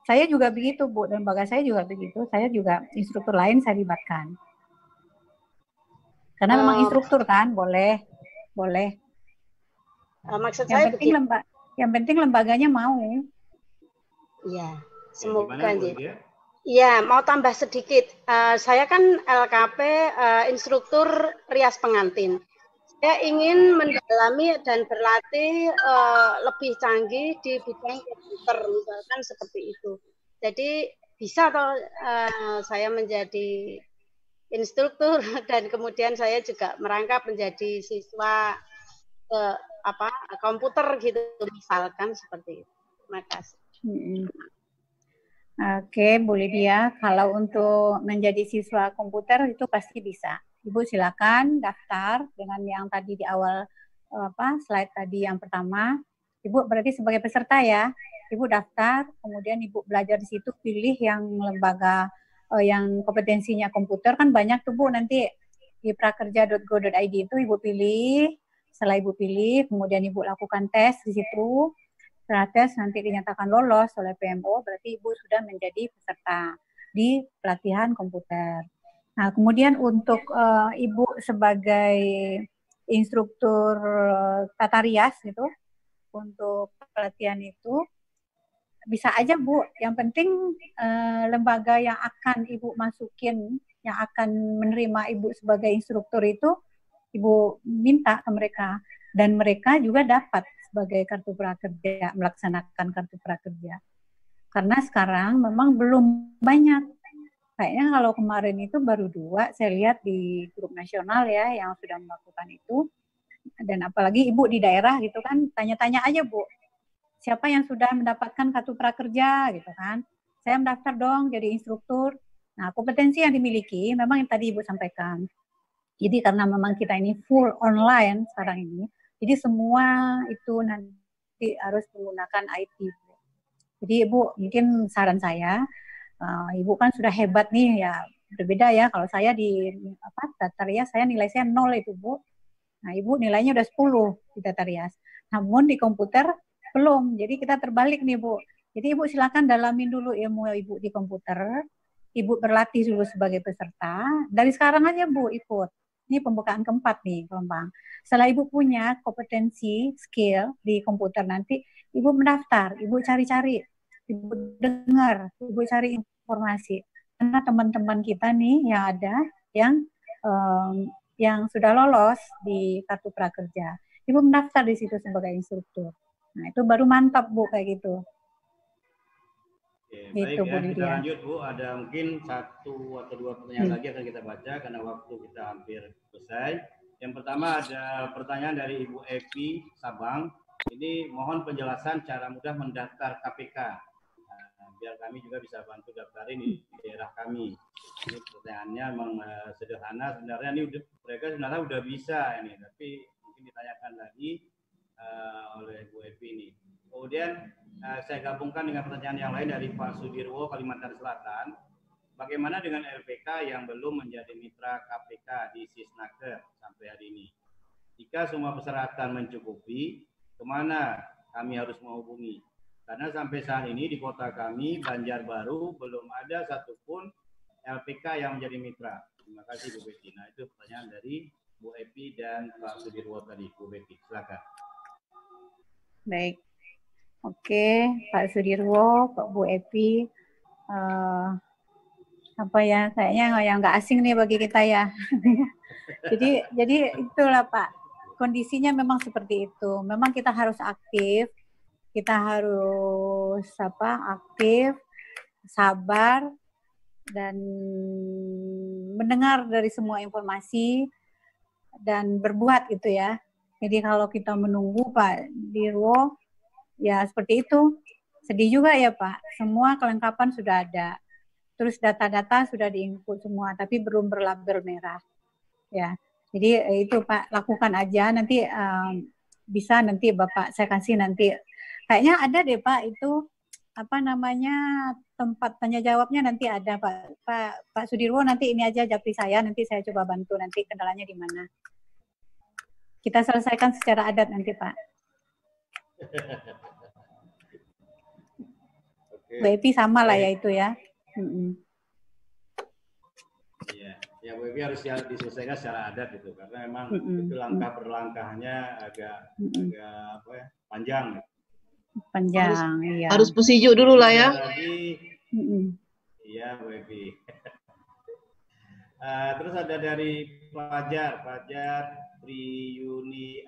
S2: Saya juga begitu Bu, dan lembaga saya juga begitu. Saya juga instruktur lain saya libatkan. Karena memang instruktur kan, boleh.
S7: Maksud saya begini.
S2: Yang penting lembaganya mau.
S7: Iya, semoga ya. Iya, mau tambah sedikit. Saya kan LKP instruktur rias pengantin. Saya ingin mendalami dan berlatih lebih canggih di bidang komputer, misalkan seperti itu. Jadi bisa atau saya menjadi instruktur dan kemudian saya juga merangkap menjadi siswa komputer gitu, misalkan seperti itu. Terima kasih.
S2: Oke, Bu Lydia, kalau untuk menjadi siswa komputer itu pasti bisa. Ibu silakan daftar dengan yang tadi di awal slide tadi yang pertama. Ibu berarti sebagai peserta ya. Ibu daftar, kemudian Ibu belajar di situ, pilih yang lembaga yang kompetensinya komputer, kan banyak tuh Bu, nanti di prakerja.go.id itu Ibu pilih. Setelah Ibu pilih, kemudian Ibu lakukan tes di situ. Setelah tes nanti dinyatakan lolos oleh PMO, berarti Ibu sudah menjadi peserta di pelatihan komputer. Nah, kemudian untuk Ibu sebagai instruktur tata rias gitu, untuk pelatihan itu bisa aja Bu. Yang penting lembaga yang akan Ibu masukin, yang akan menerima Ibu sebagai instruktur itu, Ibu minta ke mereka. Dan mereka juga dapat sebagai kartu prakerja, melaksanakan kartu prakerja. Karena sekarang memang belum banyak. Kayaknya kalau kemarin itu baru 2, saya lihat di grup nasional ya yang sudah melakukan itu. Dan apalagi Ibu di daerah gitu kan, tanya-tanya aja Bu, siapa yang sudah mendapatkan kartu prakerja gitu kan. Saya mendaftar dong jadi instruktur. Nah, kompetensi yang dimiliki memang yang tadi Ibu sampaikan. Jadi karena memang kita ini full online sekarang ini, jadi semua itu nanti harus menggunakan IT. Jadi Ibu, mungkin saran saya, Ibu kan sudah hebat nih ya, berbeda ya. Kalau saya di data rias, saya nilai saya 0 itu Bu. Nah Ibu nilainya udah 10 di data rias. Namun di komputer belum. Jadi kita terbalik nih Bu. Jadi Ibu silakan dalamin dulu ilmu Ibu di komputer. Ibu berlatih dulu sebagai peserta. Dari sekarang aja Bu ikut. Ini pembukaan keempat nih gelombang. Setelah Ibu punya kompetensi, skill di komputer nanti, Ibu mendaftar, Ibu cari-cari, Ibu dengar, Ibu cari informasi. Karena teman-teman kita nih yang ada, yang sudah lolos di kartu prakerja, Ibu mendaftar di situ sebagai instruktur. Nah itu baru mantap Bu kayak gitu.
S1: Oke, gitu, baik ya, kita lanjut Bu. Ada mungkin 1 atau 2 pertanyaan lagi akan kita baca karena waktu kita hampir selesai. Yang pertama ada pertanyaan dari Ibu Evi Sabang. Ini mohon penjelasan cara mudah mendaftar KPK. Biar kami juga bisa bantu daftarin di daerah kami. Ini pertanyaannya memang sederhana. Sebenarnya ini mereka sebenarnya udah bisa ini, tapi mungkin ditanyakan lagi oleh Bu Evi ini. Kemudian saya gabungkan dengan pertanyaan yang lain dari Pak Sudirwo, Kalimantan Selatan. Bagaimana dengan LPK yang belum menjadi mitra KPK di Sisnaker sampai hari ini? Jika semua persyaratan mencukupi, kemana kami harus menghubungi? Karena sampai saat ini di kota kami, Banjarbaru, belum ada satupun LPK yang menjadi mitra. Terima kasih Bu Betty. Nah itu pertanyaan dari Bu Evi dan Pak Sudirwo tadi. Bu Betty, silakan.
S2: Baik. Oke, Pak Sudirwo, Pak Bu Evi, kayaknya yang nggak asing nih bagi kita ya. jadi itulah Pak, kondisinya memang seperti itu. Memang kita harus aktif kita harus aktif, sabar, dan mendengar dari semua informasi dan berbuat gitu ya. Jadi kalau kita menunggu Pak Dirwo, ya seperti itu. Sedih juga ya Pak, semua kelengkapan sudah ada. Terus data-data sudah di-input semua, tapi belum berlabel merah. Ya, jadi itu Pak, lakukan aja. Nanti bisa nanti Bapak saya kasih nanti. Kayaknya ada deh Pak itu tempat tanya jawabnya nanti ada Pak Sudirwo, nanti ini aja japri saya, nanti saya coba bantu nanti kendalanya di mana. Kita selesaikan secara adat nanti Pak. Bu Epi sama lah ya itu ya.
S1: Iya, ya Bu Epi harus diselesaikan secara adat itu karena memang itu langkah berlangkahnya agak panjang.
S2: Panjang, iya.
S8: Harus pusijuk dulu lah ya.
S1: Iya Bu Epi. Terus ada dari Fajar Priyuni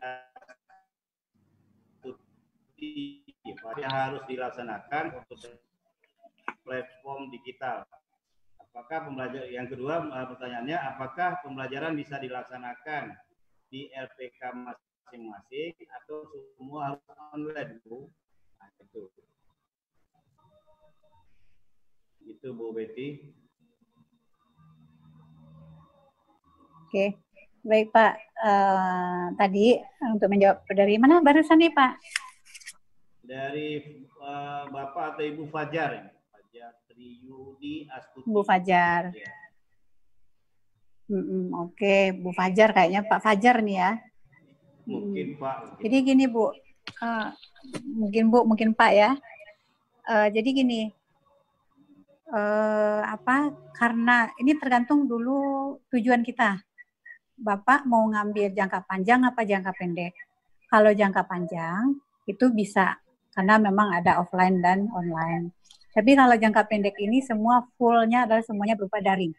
S1: yang harus dilaksanakan untuk platform digital. Apakah pembelajaran yang kedua pertanyaannya, apakah pembelajaran bisa dilaksanakan di LPK masing-masing atau semua harus online, Bu? Nah, itu Bu Betty.
S2: Oke, baik Pak. Tadi untuk menjawab dari mana barusan nih Pak?
S1: Dari Bapak atau Ibu Fajar, Fajar Triyudi Astuti.
S2: Bu Fajar.
S1: Ya.
S2: Oke, Bu Fajar kayaknya Pak Fajar nih ya.
S1: Mungkin Pak.
S2: Jadi gini Bu, mungkin Pak ya. Jadi gini, karena ini tergantung dulu tujuan kita. Bapak mau ngambil jangka panjang apa jangka pendek? Kalau jangka panjang itu bisa, karena memang ada offline dan online. Tapi kalau jangka pendek ini semua fullnya adalah semuanya berupa daring,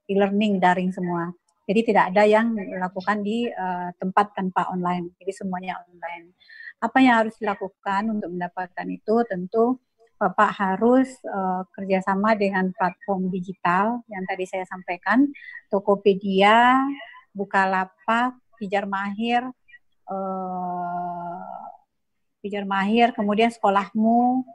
S2: e-learning daring semua. Jadi tidak ada yang dilakukan di tempat tanpa online. Jadi semuanya online. Apa yang harus dilakukan untuk mendapatkan itu? Tentu Bapak harus kerjasama dengan platform digital yang tadi saya sampaikan, Tokopedia, Bukalapak, Pijar Mahir, kemudian sekolahmu,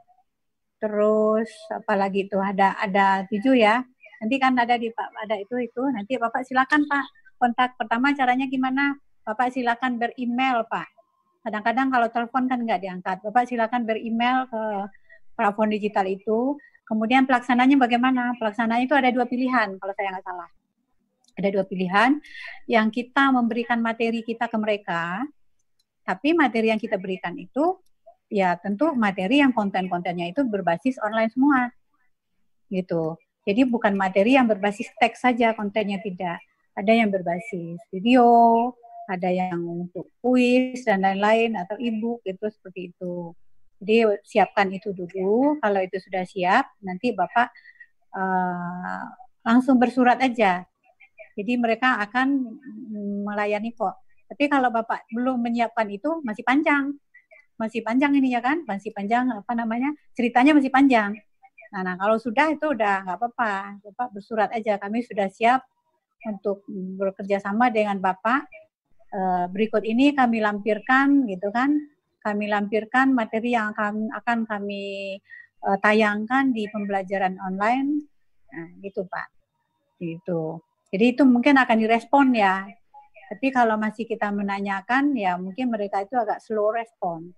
S2: terus apalagi itu ada 7 ya. Nanti kan ada itu nanti Bapak silakan Pak kontak. Pertama caranya gimana? Bapak silakan beremail Pak. Kadang-kadang kalau telepon kan nggak diangkat. Bapak silakan beremail ke platform digital itu. Kemudian pelaksananya bagaimana? Pelaksananya itu ada 2 pilihan kalau saya nggak salah. Ada 2 pilihan, yang kita memberikan materi kita ke mereka, tapi materi yang kita berikan itu ya tentu materi yang konten-kontennya itu berbasis online semua, gitu. Jadi bukan materi yang berbasis teks saja kontennya, tidak. Ada yang berbasis video, ada yang untuk kuis dan lain-lain atau e-book itu seperti itu. Jadi siapkan itu dulu. Kalau itu sudah siap, nanti Bapak langsung bersurat aja. Jadi mereka akan melayani kok. Tapi kalau Bapak belum menyiapkan itu masih panjang ini ya kan, masih panjang ceritanya masih panjang. Nah kalau sudah itu udah nggak apa-apa, Bapak bersurat aja. Kami sudah siap untuk bekerja sama dengan Bapak. Berikut ini kami lampirkan gitu kan. Kami lampirkan materi yang akan kami tayangkan di pembelajaran online. Nah, gitu Pak. Gitu. Jadi itu mungkin akan direspon ya. Tapi kalau masih kita menanyakan, ya mungkin mereka itu agak slow respon.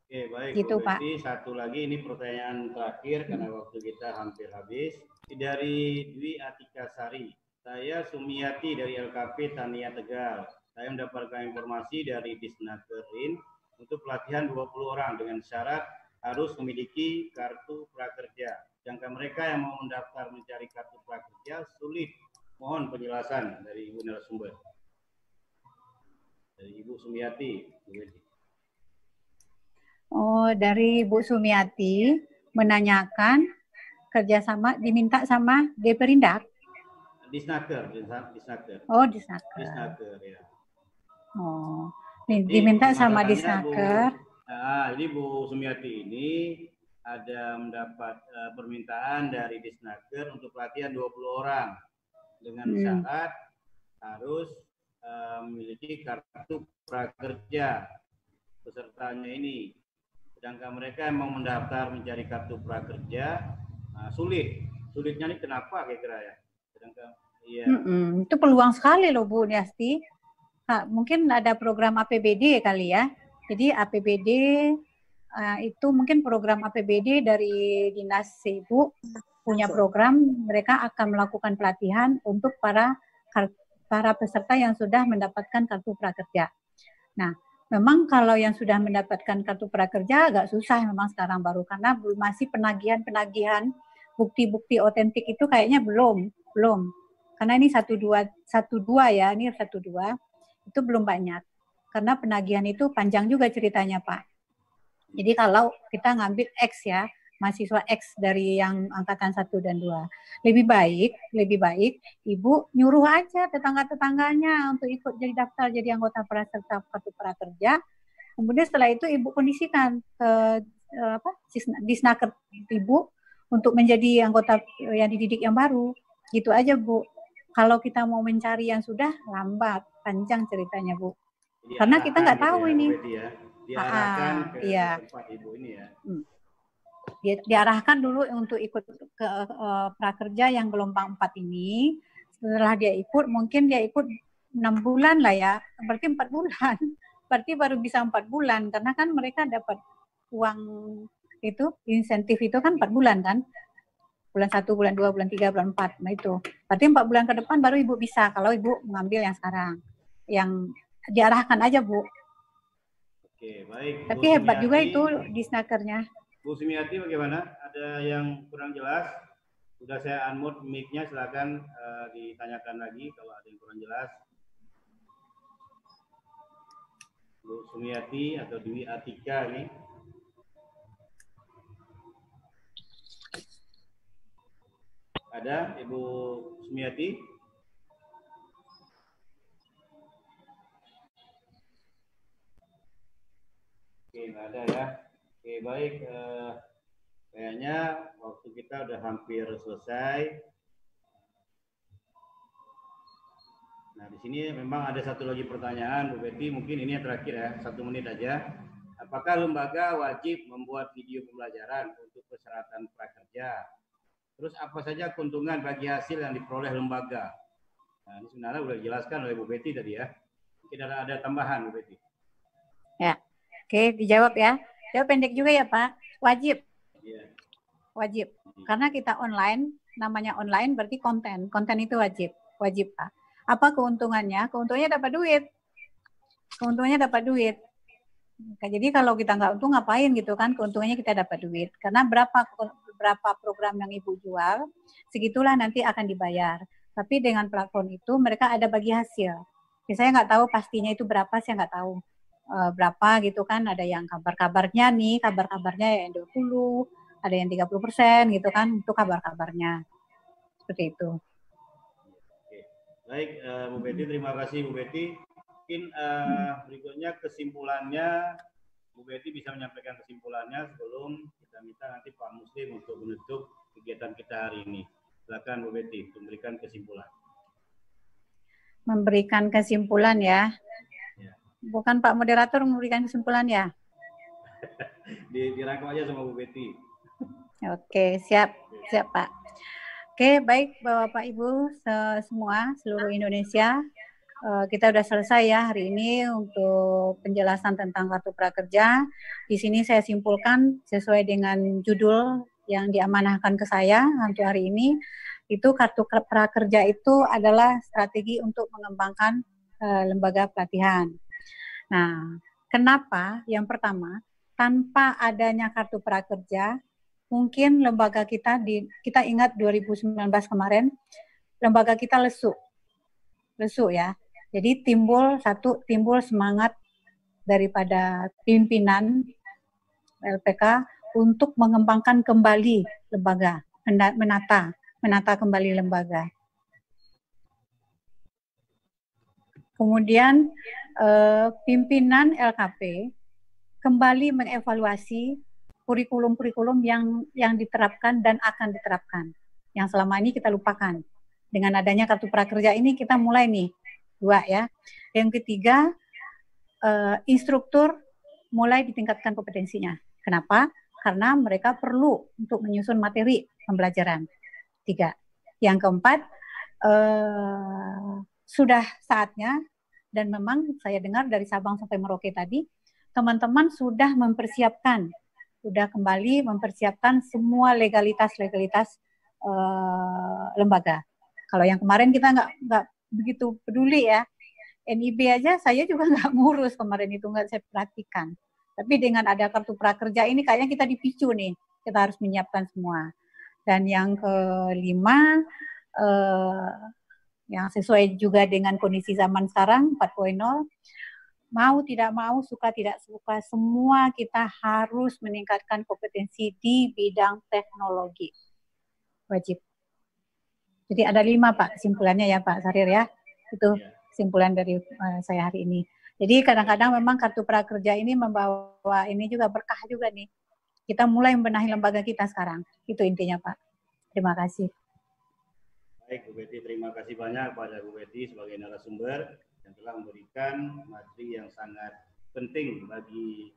S1: Oke, baik.
S2: Gitu,
S1: Bu Betty, satu lagi ini pertanyaan terakhir karena waktu kita hampir habis. Dari Dwi Atika Sari. Saya Sumiati dari LKP Tania Tegal. Saya mendapatkan informasi dari Disnakerin untuk pelatihan 20 orang dengan syarat harus memiliki kartu prakerja. Sedangkan mereka yang mau mendaftar mencari kartu prakerja sulit. Mohon penjelasan dari Ibu narasumber. Dari Ibu Sumiati.
S2: Oh, dari Bu Sumiati menanyakan kerjasama diminta sama Deperindak.
S1: Disnaker.
S2: Oh, Disnaker.
S1: Disnaker ya.
S2: Oh, diminta sama Disnaker.
S1: Jadi Bu Sumiati ini ada mendapat permintaan dari Disnaker untuk pelatihan 20 orang dengan syarat harus memiliki kartu prakerja pesertanya ini. Sedangkan mereka emang mendaftar mencari kartu prakerja sulitnya ini kenapa kira-kira ya? Sedangkan
S2: itu peluang sekali loh Bu Niasti. Mungkin ada program APBD kali ya. Jadi APBD itu mungkin program APBD dari Dinas Ibu punya program, mereka akan melakukan pelatihan untuk para peserta yang sudah mendapatkan kartu prakerja. Nah, memang kalau yang sudah mendapatkan kartu prakerja agak susah memang sekarang baru, karena masih penagihan bukti-bukti otentik itu kayaknya belum. Karena ini 12 ya, ini 12 itu belum banyak. Karena penagihan itu panjang juga ceritanya, Pak. Jadi kalau kita ngambil X ya, mahasiswa X dari yang angkatan 1 dan 2. Lebih baik Ibu nyuruh aja tetangga-tetangganya untuk ikut jadi daftar jadi anggota peserta kartu prakerja. Kemudian setelah itu Ibu kondisikan ke Disnaker Ibu untuk menjadi anggota yang dididik yang baru. Gitu aja, Bu. Kalau kita mau mencari yang sudah lambat, panjang ceritanya, Bu. Karena kita nggak tahu ini.
S1: Diarahkan ke tempat Ibu ini ya.
S2: Diarahkan dulu untuk ikut ke prakerja yang gelombang 4 ini. Setelah dia ikut, mungkin dia ikut 6 bulan lah ya. Berarti 4 bulan. Berarti baru bisa 4 bulan. Karena kan mereka dapat uang itu, insentif itu kan 4 bulan kan. Bulan 1, bulan 2, bulan 3, bulan 4. Nah itu. Berarti 4 bulan ke depan baru Ibu bisa. Kalau Ibu mengambil yang sekarang. Yang diarahkan aja, Bu.
S1: Oke, baik.
S2: Tapi hebat juga itu Disnakernya.
S1: Bu Sumiati bagaimana? Ada yang kurang jelas? Sudah saya unmute mic-nya, silakan ditanyakan lagi kalau ada yang kurang jelas. Bu Sumiati atau Dwi Atika ini. Ada Ibu Sumiati? Oke, nggak ada ya. Oke, baik. Kayaknya waktu kita udah hampir selesai. Nah, di sini memang ada satu lagi pertanyaan, Bu Betty. Mungkin ini yang terakhir ya, 1 menit aja. Apakah lembaga wajib membuat video pembelajaran untuk persyaratan prakerja? Terus apa saja keuntungan bagi hasil yang diperoleh lembaga? Nah, ini sebenarnya sudah dijelaskan oleh Bu Betty tadi ya. Mungkin ada tambahan, Bu Betty.
S2: Ya, oke, dijawab ya. Jawab pendek juga ya, Pak. Wajib.
S1: Yeah.
S2: Wajib. Karena kita online, namanya online berarti konten. Konten itu wajib. Wajib, Pak. Apa keuntungannya? Keuntungannya dapat duit. Keuntungannya dapat duit. Jadi kalau kita nggak untung ngapain gitu kan? Keuntungannya kita dapat duit. Karena berapa program yang Ibu jual, segitulah nanti akan dibayar. Tapi dengan platform itu mereka ada bagi hasil. Saya nggak tahu pastinya itu berapa, saya nggak tahu berapa gitu kan. Ada yang kabarnya yang 20, ada yang 30% gitu kan untuk kabarnya. Seperti itu.
S1: Oke. Baik, Bu Betty, terima kasih Bu Betty. Mungkin berikutnya kesimpulannya, Bu Betty bisa menyampaikan kesimpulannya sebelum kita minta nanti Pak Muslim untuk menutup kegiatan kita hari ini. Silakan Bu Betty, memberikan kesimpulan.
S2: Memberikan kesimpulan ya. Bukan Pak Moderator memberikan kesimpulan ya?
S1: Dirangkum aja sama Bu Betty.
S2: Oke, siap Pak. Oke, baik Bapak Ibu semua seluruh Indonesia, kita sudah selesai ya hari ini untuk penjelasan tentang kartu prakerja. Di sini saya simpulkan sesuai dengan judul yang diamanahkan ke saya untuk hari ini, itu kartu prakerja itu adalah strategi untuk mengembangkan lembaga pelatihan. Nah, kenapa? Yang pertama, tanpa adanya kartu prakerja, mungkin lembaga kita ingat 2019 kemarin, lembaga kita lesu ya. Jadi timbul semangat daripada pimpinan LPK untuk mengembangkan kembali lembaga, menata kembali lembaga. Kemudian pimpinan LKP kembali mengevaluasi kurikulum-kurikulum yang diterapkan dan akan diterapkan, yang selama ini kita lupakan. Dengan adanya kartu prakerja ini kita mulai nih, 2 ya. Yang ketiga, instruktur mulai ditingkatkan kompetensinya. Kenapa? Karena mereka perlu untuk menyusun materi pembelajaran. 3. Yang keempat, sudah saatnya, dan memang saya dengar dari Sabang sampai Merauke tadi, teman-teman sudah kembali mempersiapkan semua legalitas lembaga. Kalau yang kemarin kita nggak begitu peduli ya, NIB aja saya juga nggak ngurus kemarin itu, nggak saya perhatikan. Tapi dengan ada kartu prakerja ini kayaknya kita dipicu nih, kita harus menyiapkan semua. Dan yang kelima, yang sesuai juga dengan kondisi zaman sekarang 4.0, mau tidak mau, suka tidak suka, semua kita harus meningkatkan kompetensi di bidang teknologi. Wajib. Jadi ada 5 Pak kesimpulannya ya Pak Sarir ya. Itu kesimpulan dari saya hari ini. Jadi kadang-kadang memang kartu prakerja ini membawa ini juga berkah juga nih. Kita mulai membenahi lembaga kita sekarang. Itu intinya Pak. Terima kasih.
S1: Baik Bu Betty, terima kasih banyak pada Bu Betty sebagai narasumber yang telah memberikan materi yang sangat penting bagi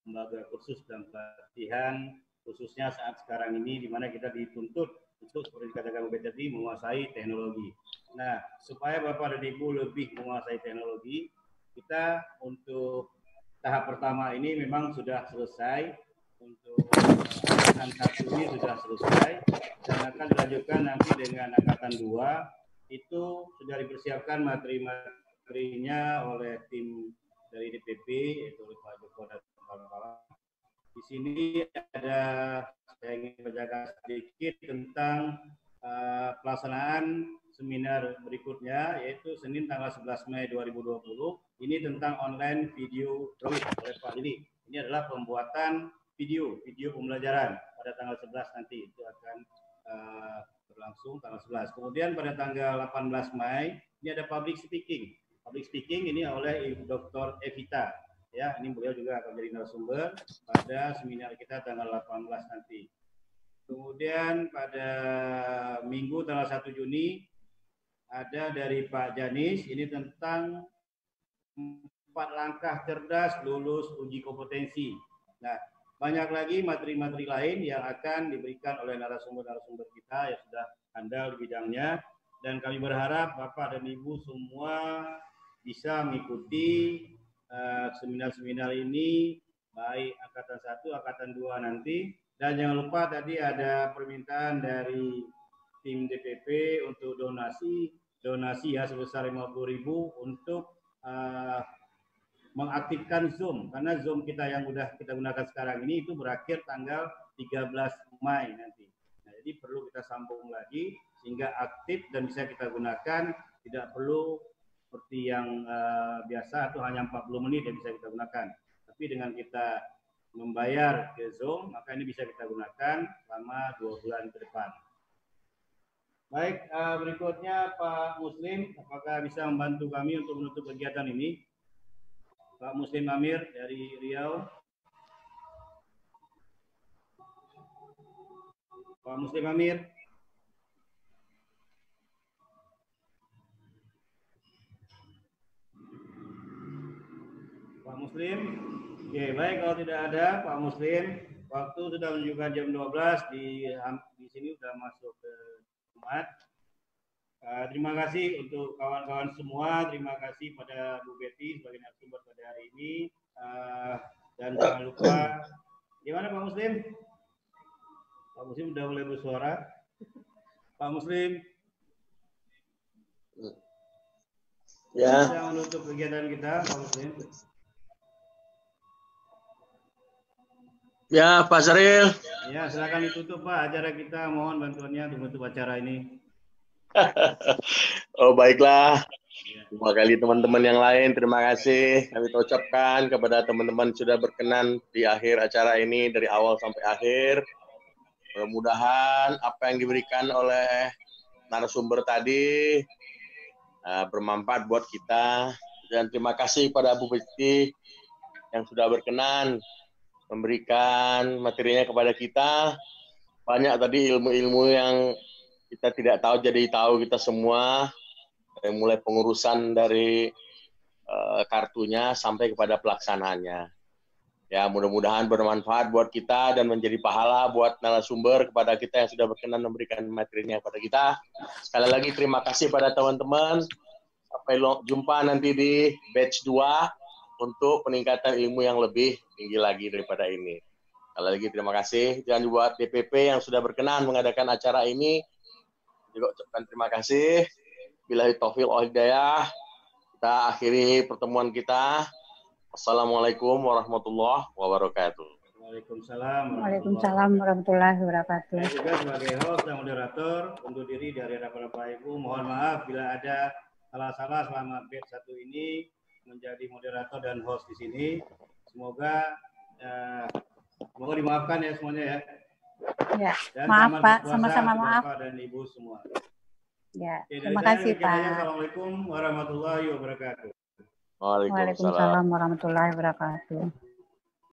S1: lembaga kursus dan pelatihan, khususnya saat sekarang ini di mana kita dituntut untuk seperti dikatakan Bu Betty tadi menguasai teknologi. Nah, supaya Bapak dan Ibu lebih menguasai teknologi, kita untuk tahap pertama ini memang sudah selesai, untuk angkatan 1 ini sudah selesai dan akan dilanjutkan nanti dengan angkatan 2. Itu sudah dipersiapkan materi-materinya oleh tim dari DPP, yaitu oleh Pak Joko dan kawan-kawan. Di sini ada, saya ingin bacakan sedikit tentang pelaksanaan seminar berikutnya, yaitu Senin tanggal 11 Mei 2020. Ini tentang online video drawing oleh Pak Lili. Ini adalah pembuatan video pembelajaran pada tanggal 11 nanti. Itu akan berlangsung tanggal 11. Kemudian pada tanggal 18 Mei, ini ada public speaking. Public speaking ini oleh Ibu Dr. Evita. Ya, ini beliau juga akan menjadi narasumber pada seminar kita tanggal 18 nanti. Kemudian pada Minggu tanggal 1 Juni, ada dari Pak Janis, ini tentang 4 langkah cerdas lulus uji kompetensi. Nah, banyak lagi materi-materi lain yang akan diberikan oleh narasumber-narasumber kita yang sudah handal di bidangnya. Dan kami berharap Bapak dan Ibu semua bisa mengikuti seminar-seminar ini, baik angkatan 1, angkatan 2 nanti. Dan jangan lupa tadi ada permintaan dari tim DPP untuk donasi ya sebesar 50.000 untuk mengaktifkan Zoom, karena Zoom kita yang udah kita gunakan sekarang ini itu berakhir tanggal 13 Mei nanti. Nah, jadi perlu kita sambung lagi sehingga aktif dan bisa kita gunakan, tidak perlu seperti yang biasa atau hanya 40 menit yang bisa kita gunakan. Tapi dengan kita membayar ke Zoom, maka ini bisa kita gunakan selama 2 bulan ke depan. Baik, berikutnya Pak Muslim, apakah bisa membantu kami untuk menutup kegiatan ini? Pak Muslim Amir dari Riau. Pak Muslim Amir. Pak Muslim. Oke, baik, kalau tidak ada Pak Muslim, waktu sudah menunjukkan jam 12, di sini sudah masuk ke Jumat. Terima kasih untuk kawan-kawan semua. Terima kasih pada Bu Betty sebagai narasumber pada hari ini. Dan jangan lupa, gimana Pak Muslim? Pak Muslim sudah mulai bersuara. Pak Muslim. Ya. Kita menutup kegiatan kita, Pak Muslim.
S8: Ya, Pak Saril.
S1: Ya, silakan ditutup Pak acara kita. Mohon bantuannya untuk menutup acara ini.
S8: Oh, baiklah. Terima kasih teman-teman yang lain. Terima kasih kami ucapkan kepada teman-teman sudah berkenan di akhir acara ini dari awal sampai akhir. Mudah-mudahan apa yang diberikan oleh narasumber tadi bermanfaat buat kita. Dan terima kasih pada Bu Bekti yang sudah berkenan memberikan materinya kepada kita. Banyak tadi ilmu-ilmu yang kita tidak tahu jadi tahu kita semua, dari mulai pengurusan dari kartunya sampai kepada pelaksanaannya. Ya, mudah-mudahan bermanfaat buat kita dan menjadi pahala buat narasumber kepada kita yang sudah berkenan memberikan materinya kepada kita. Sekali lagi terima kasih pada teman-teman. Sampai jumpa nanti di batch 2 untuk peningkatan ilmu yang lebih tinggi lagi daripada ini. Sekali lagi terima kasih. Dan buat DPP yang sudah berkenan mengadakan acara ini, juga ucapkan terima kasih. Billahi taufiq wal hidayah. Kita akhiri pertemuan kita. Assalamualaikum warahmatullahi wabarakatuh.
S2: Waalaikumsalam warahmatullahi wabarakatuh.
S1: Saya juga sebagai host dan moderator undur diri dari hadapan Bapak Ibu. Mohon maaf bila ada salah-salah selama batch 1 ini menjadi moderator dan host di sini. Semoga dimaafkan ya semuanya ya.
S2: Ya,
S1: dan
S2: maaf Pak,
S1: berpuasa
S2: sama-sama maaf.
S1: Bapak dan Ibu semua.
S2: Ya,
S1: Oke,
S2: terima kasih Pak.
S1: Assalamualaikum warahmatullahi wabarakatuh.
S2: Waalaikumsalam warahmatullahi wabarakatuh.